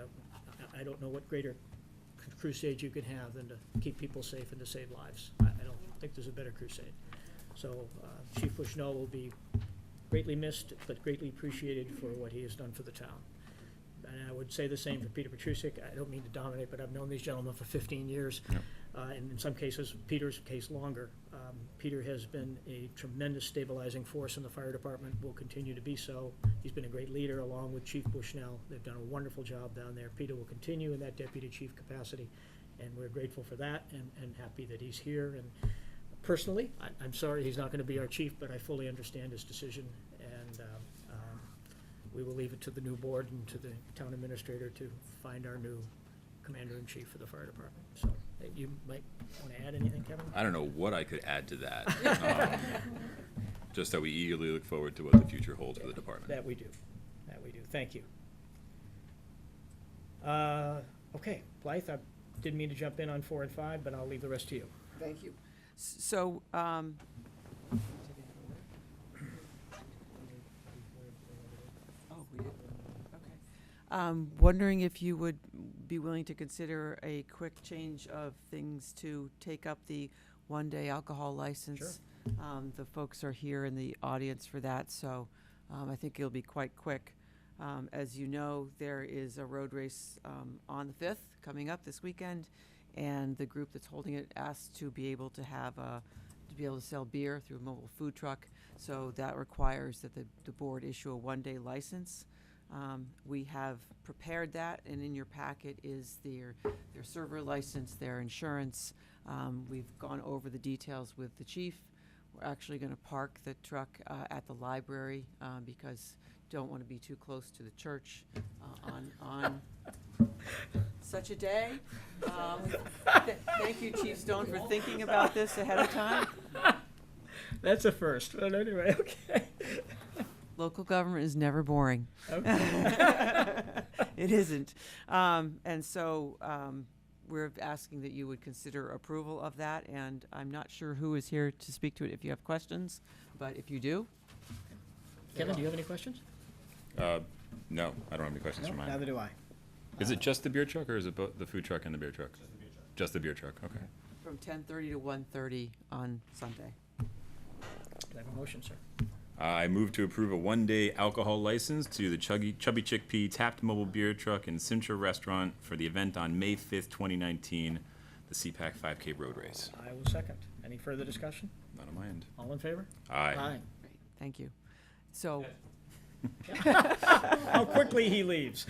I don't know what greater crusade you could have than to keep people safe and to save lives. I don't think there's a better crusade. So Chief Bushnell will be greatly missed, but greatly appreciated for what he has done for the town. And I would say the same for Peter Petrusik. I don't mean to dominate, but I've known these gentlemen for 15 years. Yep. And in some cases, Peter's case longer. Peter has been a tremendous stabilizing force in the fire department, will continue to be so. He's been a great leader along with Chief Bushnell. They've done a wonderful job down there. Peter will continue in that deputy chief capacity, and we're grateful for that and happy that he's here. And personally, I'm sorry he's not going to be our chief, but I fully understand his decision, and we will leave it to the new board and to the town administrator to find our new commander-in-chief for the fire department. So you might want to add anything, Kevin? I don't know what I could add to that. Just that we eagerly look forward to what the future holds for the department. That we do. That we do. Thank you. Okay, Blythe, I didn't mean to jump in on 4 and 5, but I'll leave the rest to you. Thank you. So, oh, we did, okay. Wondering if you would be willing to consider a quick change of things to take up the one-day alcohol license. The folks are here in the audience for that, so I think it'll be quite quick. As you know, there is a road race on the 5th coming up this weekend, and the group that's holding it asked to be able to have to be able to sell beer through a mobile food truck. So that requires that the board issue a one-day license. We have prepared that, and in your packet is their server license, their insurance. We've gone over the details with the chief. We're actually going to park the truck at the library because don't want to be too close to the church on such a day. Thank you, Chief Stone, for thinking about this ahead of time. That's a first, but anyway, okay. Local government is never boring. Okay. It isn't. And so we're asking that you would consider approval of that, and I'm not sure who is here to speak to it if you have questions, but if you do. Kevin, do you have any questions? No, I don't have any questions for mine. Neither do I. Is it just the beer truck, or is it both the food truck and the beer truck? Just the beer truck, okay. From 10:30 to 1:30 on Sunday. Do I have a motion, sir? I move to approve a one-day alcohol license to the Chubby Chickpea Tapped Mobile Beer Truck and Cintra Restaurant for the event on May 5th, 2019, the CPAC 5K Road Race. I will second. Any further discussion? Not on my end. All in favor? Aye. Great, thank you. So, How quickly he leaves.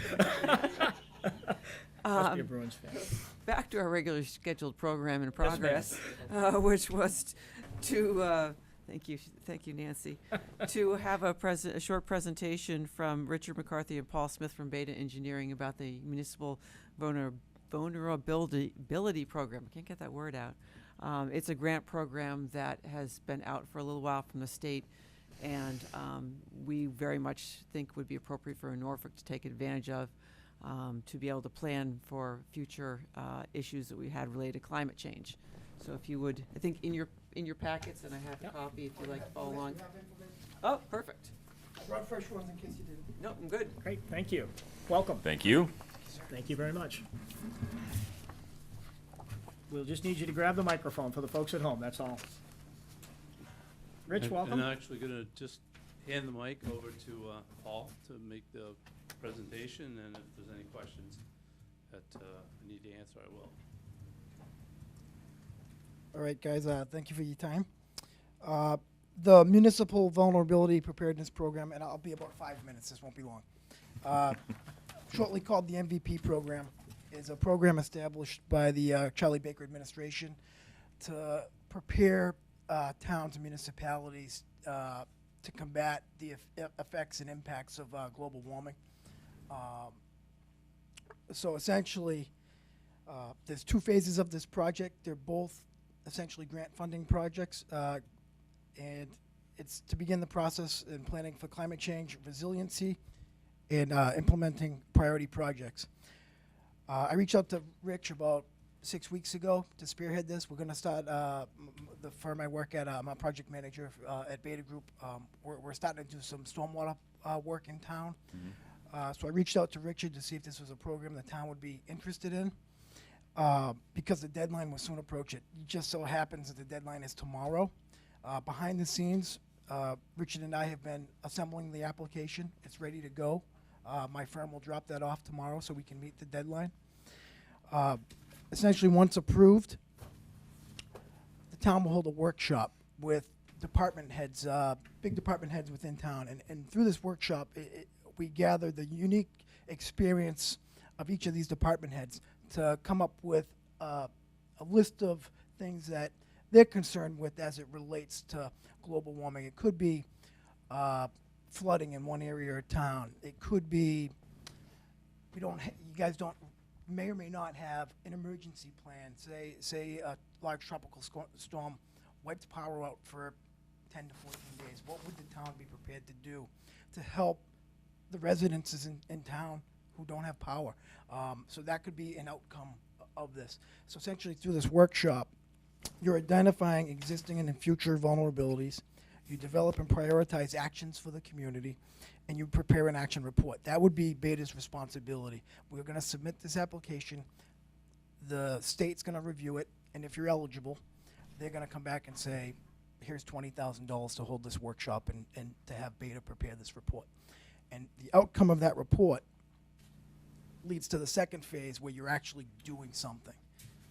Must be a Bruins fan. back to our regular scheduled program in progress, which was to, thank you, Nancy, to have a short presentation from Richard McCarthy and Paul Smith from Beta Engineering about the municipal vulnerability program. I can't get that word out. It's a grant program that has been out for a little while from the state, and we very much think would be appropriate for Norfolk to take advantage of, to be able to plan for future issues that we had related to climate change. So if you would, I think in your packets, and I have a copy if you'd like to follow along. Oh, perfect. Brought fresh ones in case you didn't. No, I'm good. Great, thank you. Welcome. Thank you. Thank you very much. We'll just need you to grab the microphone for the folks at home, that's all. Rich, welcome. And I'm actually gonna just hand the mic over to Paul to make the presentation, and if there's any questions that I need to answer, I will. All right, guys, thank you for your time. The Municipal Vulnerability Preparedness Program, and I'll be about 5 minutes, this won't be long. Shortly called the MVP program, is a program established by the Charlie Baker administration to prepare towns and municipalities to combat the effects and impacts of global warming. So essentially, there's 2 phases of this project. They're both essentially grant funding projects, and it's to begin the process in planning for climate change resiliency and implementing priority projects. I reached out to Rich about 6 weeks ago to spearhead this. We're going to start the firm I work at. I'm a project manager at Beta Group. We're starting to do some stormwater work in town. So I reached out to Richard to see if this was a program the town would be interested in. Because the deadline will soon approach it. It just so happens that the deadline is tomorrow. Behind the scenes, Richard and I have been assembling the application. It's ready to go. My firm will drop that off tomorrow so we can meet the deadline. Essentially, once approved, the town will hold a workshop with department heads, big department heads within town. And through this workshop, we gather the unique experience of each of these department heads to come up with a list of things that they're concerned with as it relates to global warming. It could be flooding in one area of town. It could be you guys don't may or may not have an emergency plan. Say a large tropical storm wipes power out for 10 to 14 days. What would the town be prepared to do to help the residences in town who don't have power? So that could be an outcome of this. So essentially, through this workshop, you're identifying existing and future vulnerabilities. You develop and prioritize actions for the community, and you prepare an action report. That would be Beta's responsibility. We're going to submit this application. The state's going to review it, and if you're eligible, they're going to come back and say, here's $20,000 to hold this workshop and to have Beta prepare this report. And the outcome of that report leads to the second phase where you're actually doing something.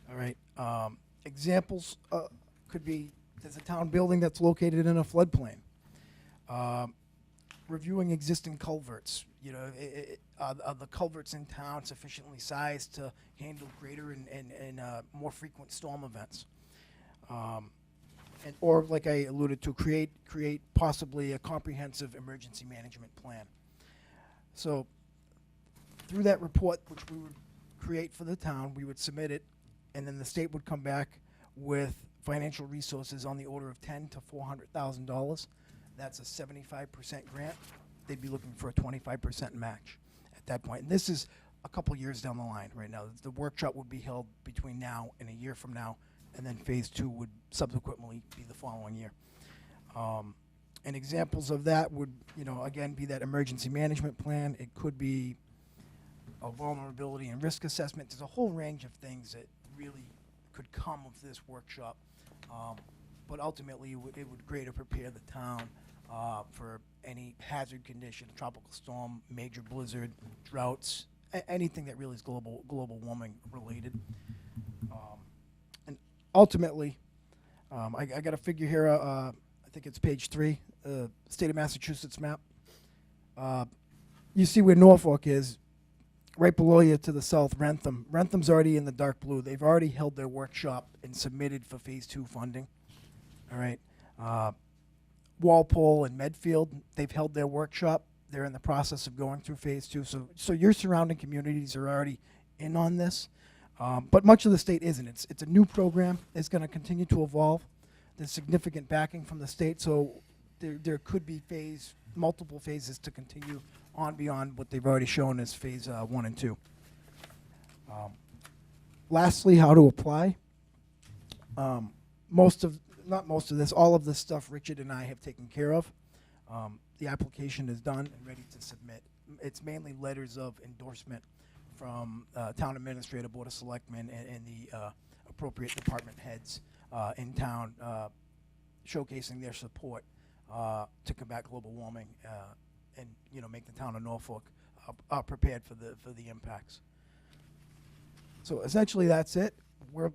All right. Examples could be there's a town building that's located in a floodplain. Reviewing existing culverts. You know, are the culverts in town sufficiently sized to handle greater and more frequent storm events? Or like I alluded to, create possibly a comprehensive emergency management plan. So through that report, which we would create for the town, we would submit it, and then the state would come back with financial resources on the order of $10,000 to $400,000. That's a 75% grant. They'd be looking for a 25% match at that point. And this is a couple years down the line right now. The workshop would be held between now and a year from now, and then phase 2 would subsequently be the following year. And examples of that would, again, be that emergency management plan. It could be a vulnerability and risk assessment. There's a whole range of things that really could come of this workshop. But ultimately, it would greater prepare the town for any hazard condition, tropical storm, major blizzard, droughts, anything that really is global warming related. And ultimately, I got a figure here. I think it's page 3, state of Massachusetts map. You see where Norfolk is. Right below you to the south, Rentham. Rentham's already in the dark blue. They've already held their workshop and submitted for phase 2 funding. All right. Walpole and Medfield, they've held their workshop. They're in the process of going through phase 2. So your surrounding communities are already in on this. But much of the state isn't. It's a new program. It's going to continue to evolve. There's significant backing from the state, so there could be multiple phases to continue on beyond what they've already shown as phase 1 and 2. Lastly, how to apply. All of this stuff Richard and I have taken care of. The application is done and ready to submit. It's mainly letters of endorsement from town administrator, board of selectmen, and the appropriate department heads in town, showcasing their support to combat global warming and make the town of Norfolk prepared for the impacts. So essentially, that's it. We're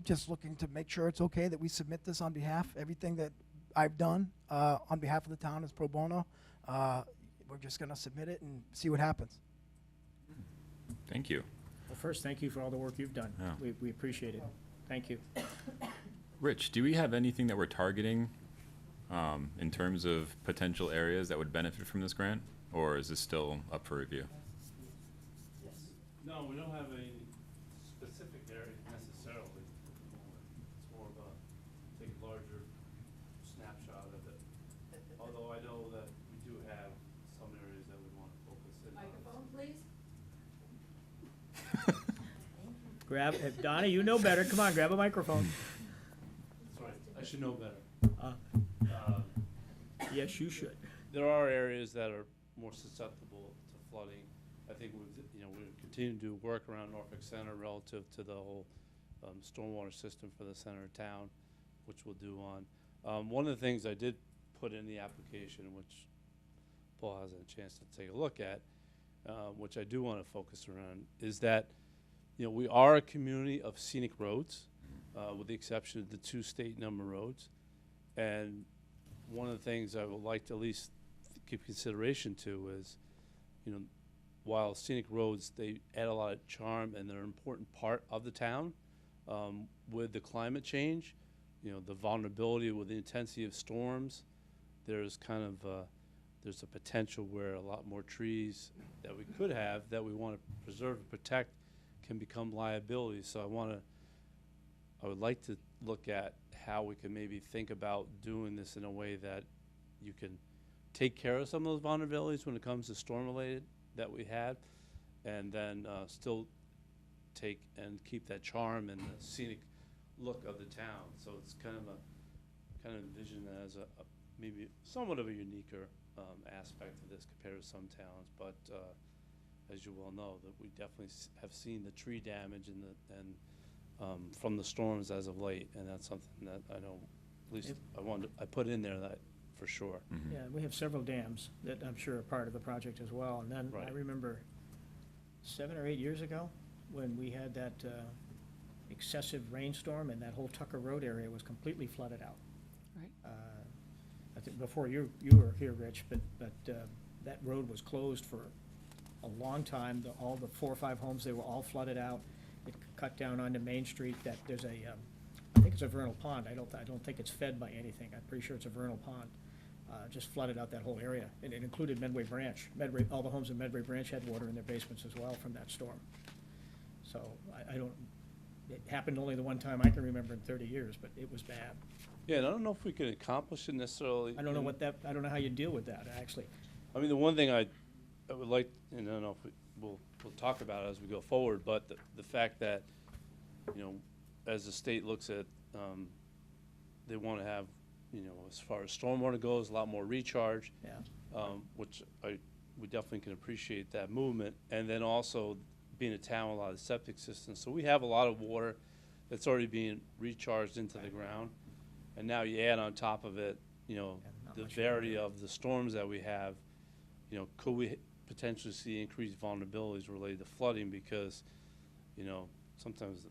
just looking to make sure it's okay that we submit this on behalf. Everything that I've done on behalf of the town is pro bono. We're just going to submit it and see what happens. Thank you. Well, first, thank you for all the work you've done. Yeah. We appreciate it. Thank you. Rich, do we have anything that we're targeting in terms of potential areas that would benefit from this grant, or is this still up for review? No, we don't have any specific area necessarily at the moment. It's more of a, take a larger snapshot of it. Although I know that we do have some areas that we want to focus in on. Microphone, please. Donna, you know better. Come on, grab a microphone. Sorry, I should know better. Yes, you should. There are areas that are more susceptible to flooding. I think we're continuing to do work around Norfolk Center relative to the whole stormwater system for the center of town, which we'll do on. One of the things I did put in the application, which Paul hasn't a chance to take a look at, which I do want to focus around, is that, we are a community of scenic roads, with the exception of the 2 state number roads. And one of the things I would like to at least give consideration to is, while scenic roads, they add a lot of charm and they're an important part of the town, with the climate change, the vulnerability with the intensity of storms, there's kind of, there's a potential where a lot more trees that we could have that we want to preserve and protect can become liabilities. So I would like to look at how we can maybe think about doing this in a way that you can take care of some of those vulnerabilities when it comes to storm-related that we had, and then still take and keep that charm and the scenic look of the town. So it's kind of envision that as a maybe somewhat of a uniquer aspect of this compared to some towns, but as you well know, that we definitely have seen the tree damage and from the storms as of late, and that's something that I know, at least I put in there that for sure. Yeah, we have several dams that I'm sure are part of the project as well. And then I Right. remember 7 or 8 years ago, when we had that excessive rainstorm and that whole Tucker Road area was completely flooded out. Right. I think before you were here, Rich, but that road was closed for a long time. All the 4 or 5 homes, they were all flooded out. It cut down onto Main Street. That there's I think it's a vernal pond. I don't think it's fed by anything. I'm pretty sure it's a vernal pond. Just flooded out that whole area. And it included Medway Branch. All the homes in Medway Branch had water in their basements as well from that storm. So it happened only the one time I can remember in 30 years, but it was bad. Yeah, and I don't know if we can accomplish it necessarily. I don't know I don't know how you deal with that, actually. I mean, the one thing I would like, and I don't know if we'll talk about it as we go forward, but the fact that, as the state looks at, they want to have, as far as stormwater goes, a lot more recharge, Yeah. which we definitely can appreciate that movement. And then also being a town with a lot of septic systems, so we have a lot of water that's already being recharged into the ground. And now you add on top of it, not the much severity of the storms that we have, could we potentially see increased vulnerabilities related to flooding because, sometimes,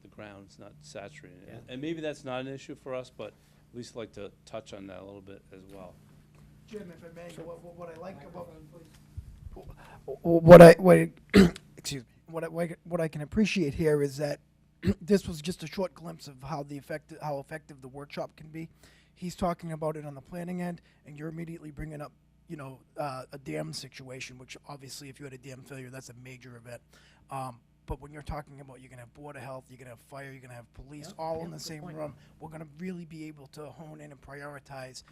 the ground's not saturated. Yeah. And maybe that's not an issue for us, but at least like to touch on that a little bit as well. Jim, if I may, Sure. what I like about excuse me, what I can appreciate here is that this was just a short glimpse of how effective the workshop can be. He's talking about it on the planning end, and you're immediately bringing up, a dam situation, which obviously, if you had a dam failure, that's a major event. But when you're talking about, you're gonna have Board of Health, you're gonna have fire, you're gonna have police, all in the good same point. room. We're gonna really be able to hone in and prioritize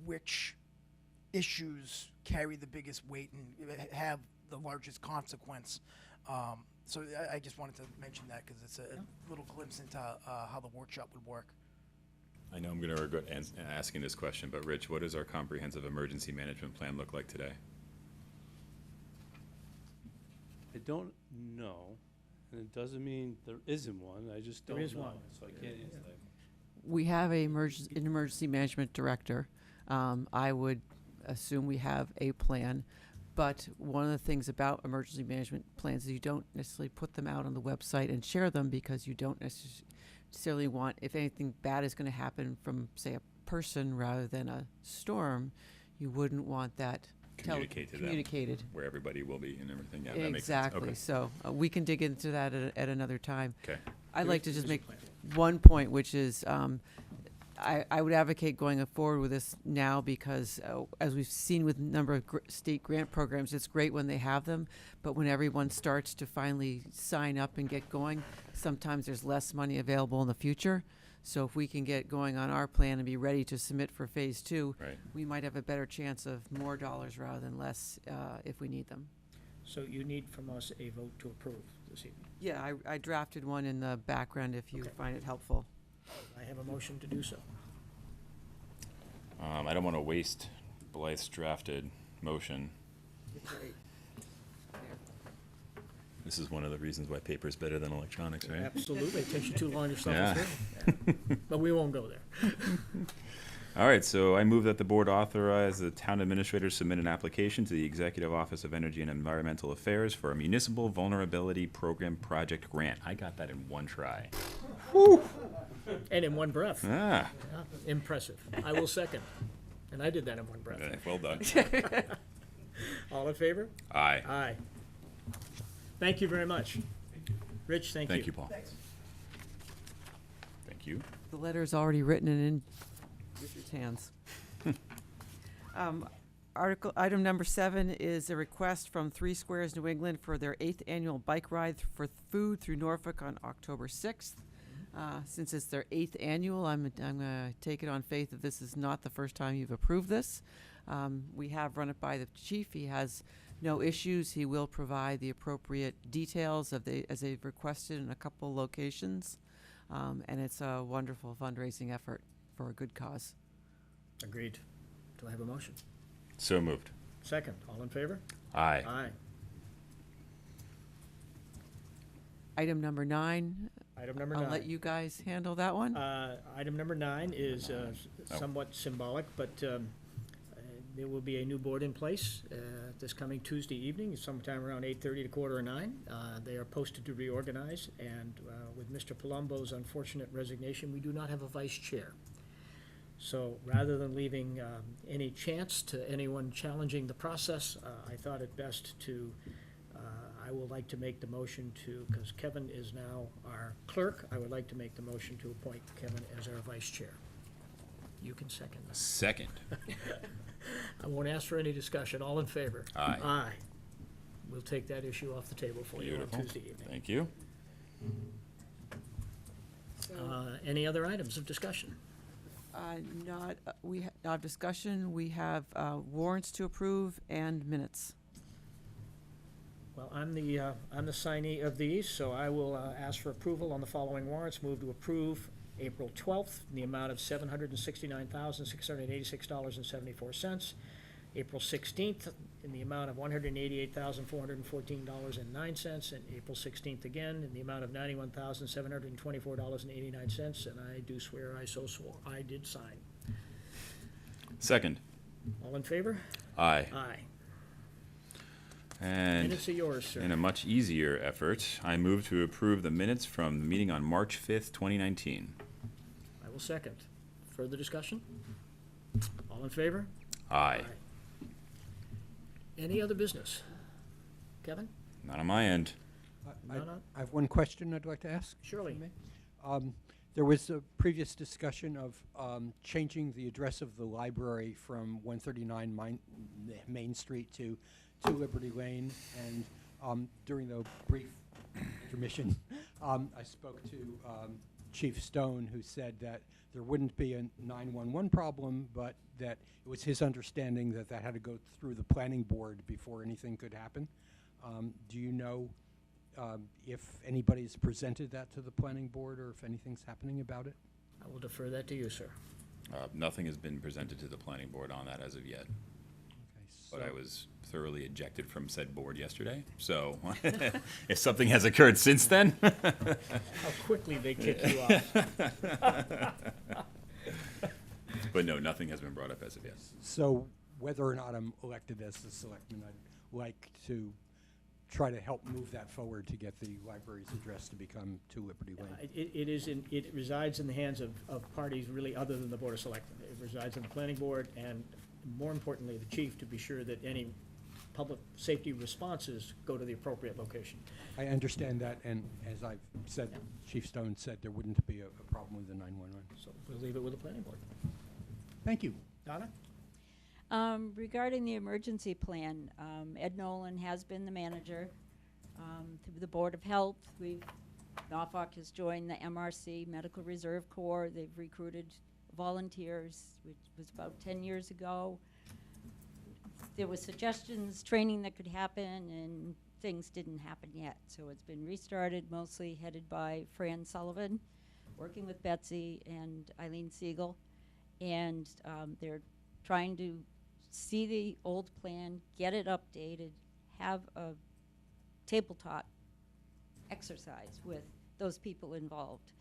which issues carry the biggest weight and have the largest consequence. So I just wanted to mention that because it's a little glimpse into how the workshop would work. I know I'm going to regret asking this question, but Rich, what does our comprehensive emergency management plan look like today? I don't know, and it doesn't mean there isn't one, I just don't know. There is one. So I can't answer that. We have an emergency management director. I would assume we have a plan, but one of the things about emergency management plans is you don't necessarily put them out on the website and share them because you don't necessarily want, if anything bad is going to happen from, say, a person rather than a storm, you wouldn't want that Communicate to them. communicated. Where everybody will be and everything. Yeah, that makes Exactly. sense. Okay. So we can dig into that at another time. Okay. I'd like to just There's a make plan. one point, which is I would advocate going forward with this now because, as we've seen with a number of state grant programs, it's great when they have them, but when everyone starts to finally sign up and get going, sometimes there's less money available in the future. So if we can get going on our plan and be ready to submit for phase 2, Right. we might have a better chance of more dollars rather than less if we need them. So you need from us a vote to approve this evening. Yeah, I drafted one in the background if you Okay. find it helpful. I have a motion to do so. I don't want to waste Blythe's drafted motion. This is one of the reasons why paper is better than electronics, right? Absolutely. It takes you too long to Yeah. suffer through. Yeah. But we won't go there. All right, so I move that the board authorize the town administrator submit an application to the Executive Office of Energy and Environmental Affairs for a municipal vulnerability program project grant. I got that in one try. And in one breath. Ah, Yeah, impressive. I will second. And I did that in one breath. well done. All in favor? Aye. Aye. Thank you very much. Rich, thank you. Thank you, Paul. Thank you. The letter is already written and in Richard's hands. Item number 7 is a request from Three Squares New England for their 8th annual bike ride for food through Norfolk on October 6th. Since it's their 8th annual, I'm gonna take it on faith that this is not the first time you've approved this. We have run it by the chief. He has no issues. He will provide the appropriate details as they've requested in a couple locations. And it's a wonderful fundraising effort for a good cause. Agreed. Do I have a motion? So moved. Second. All in favor? Aye. Aye. Item number 9, Item number I'll 9. let you guys handle that one. Item number 9 is somewhat symbolic, but there will be a new board in place this coming Tuesday evening, sometime around 8:30 to 8:45. They are posted to reorganize, and with Mr. Palumbo's unfortunate resignation, we do not have a vice chair. So rather than leaving any chance to anyone challenging the process, I thought it best to, I would like to make the motion to, because Kevin is now our clerk, I would like to make the motion to appoint Kevin as our vice chair. You can second this. Second. I won't ask for any discussion. All in favor? Aye. Aye. We'll take that issue off the table for you on Beautiful. Tuesday evening. Thank you. Any other items of discussion? We have discussion, we have warrants to approve and minutes. Well, I'm the signee of these, so I will ask for approval on the following warrants. Move to approve April 12th in the amount of $769,686.74. April 16th in the amount of $188,414.09, and April 16th again in the amount of $91,724.89, and I do swear I so swore. I did sign. Second. All in favor? Aye. Aye. And Minutes are yours, sir. in a much easier effort, I move to approve the minutes from the meeting on March 5th, 2019. I will second. Further discussion? All in favor? Aye. Any other business? Kevin? Not on my end. I have one question I'd like to ask. Surely. if I may. There was a previous discussion of changing the address of the library from 139 Main Street to Liberty Lane, and during the brief intermission, I spoke to Chief Stone, who said that there wouldn't be a 911 problem, but that it was his understanding that that had to go through the planning board before anything could happen. Do you know if anybody's presented that to the planning board, or if anything's happening about it? I will defer that to you, sir. Nothing has been presented to the planning board on that as of yet, but I was thoroughly ejected from said board yesterday. So if something has occurred since then. How quickly they kick you off. But no, nothing has been brought up as of yet. So whether or not I'm elected as the selectman, I'd like to try to help move that forward to get the library's address to become 2 Liberty Lane. It resides in the hands of parties really other than the Board of Selectmen. It resides in the planning board and, more importantly, the chief, to be sure that any public safety responses go to the appropriate location. I understand that, and as I've said, Chief Stone said there wouldn't be a problem with the 911. So we'll leave it with the planning board. Thank you. Donna? Regarding the emergency plan, Ed Nolan has been the manager. Through the Board of Health, Norfolk has joined the MRC, Medical Reserve Corps. They've recruited volunteers, which was about 10 years ago. There were suggestions, training that could happen, and things didn't happen yet. So it's been restarted, mostly headed by Fran Sullivan, working with Betsy and Eileen Siegel. And they're trying to see the old plan, get it updated, have a tabletop exercise with those people involved.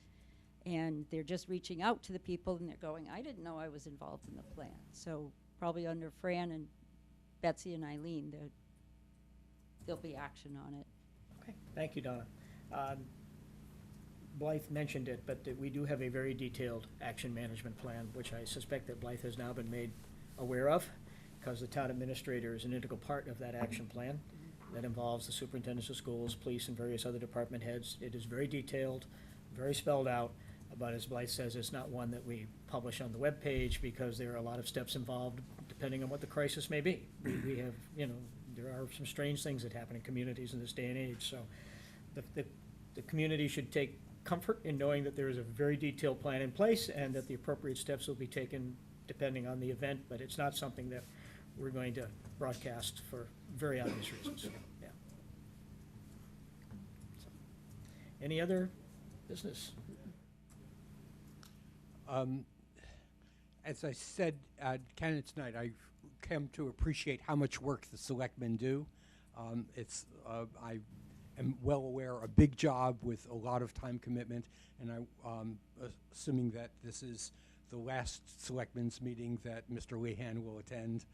And they're just reaching out to the people, and they're going, I didn't know I was involved in the plan. So probably under Fran and Betsy and Eileen, there'll be action on it. Okay, thank you, Donna. Blythe mentioned it, but we do have a very detailed action management plan, which I suspect that Blythe has now been made aware of, because the town administrator is an integral part of that action plan that involves the superintendents of schools, police, and various other department heads. It is very detailed, very spelled out, but as Blythe says, it's not one that we publish on the webpage because there are a lot of steps involved depending on what the crisis may be. We have, there are some strange things that happen in communities in this day and age, so the community should take comfort in knowing that there is a very detailed plan in place and that the appropriate steps will be taken depending on the event, but it's not something that we're going to broadcast for very obvious reasons. Yeah. So, any other business? As I said at candidates night, I've come to appreciate how much work the selectmen do. I am well aware, a big job with a lot of time commitment, and assuming that this is the last selectmen's meeting that Mr. Lehan will attend,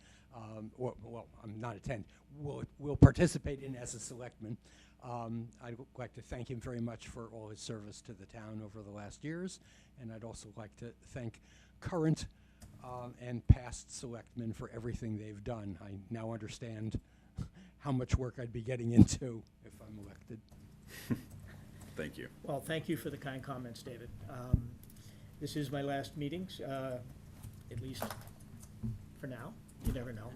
not attend, will participate in as a selectman. I'd like to thank him very much for all his service to the town over the last years, and I'd also like to thank current and past selectmen for everything they've done. I now understand how much work I'd be getting into if I'm elected. Thank you. Well, thank you for the kind comments, David. This is my last meeting, at least for now. You never know.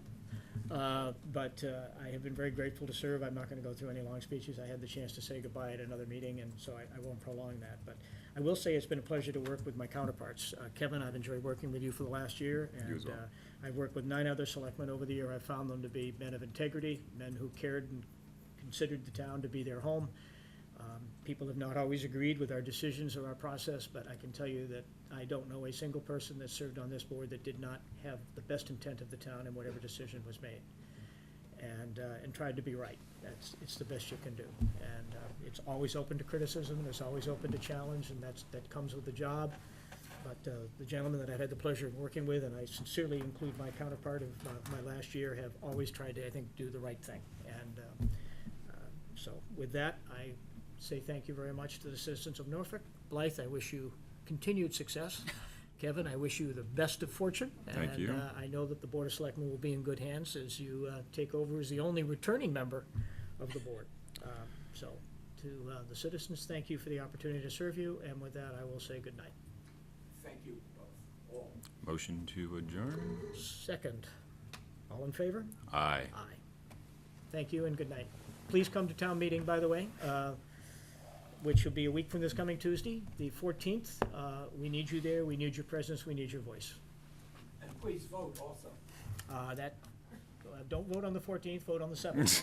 But I have been very grateful to serve. I'm not going to go through any long speeches. I had the chance to say goodbye at another meeting, and so I won't prolong that. But I will say it's been a pleasure to work with my counterparts. Kevin, I've enjoyed working with you for the last year, You as and well. I've worked with 9 other selectmen over the year. I found them to be men of integrity, men who cared and considered the town to be their home. People have not always agreed with our decisions or our process, but I can tell you that I don't know a single person that served on this board that did not have the best intent of the town in whatever decision was made, and tried to be right. It's the best you can do, and it's always open to criticism, and it's always open to challenge, and that comes with the job. But the gentlemen that I've had the pleasure of working with, and I sincerely include my counterpart of my last year, have always tried to, I think, do the right thing. And so with that, I say thank you very much to the citizens of Norfolk. Blythe, I wish you continued success. Kevin, I wish you the best of fortune. Thank you. And I know that the Board of Selectmen will be in good hands as you take over as the only returning member of the board. So to the citizens, thank you for the opportunity to serve you, and with that, I will say good night. Thank you both, all. Motion to adjourn? Second, all in favor? Aye. Aye. Thank you and good night. Please come to town meeting, by the way, which will be a week from this coming Tuesday, the 14th. We need you there. We need your presence. We need your voice. And please vote also. Don't vote on the 14th, vote on the 7th.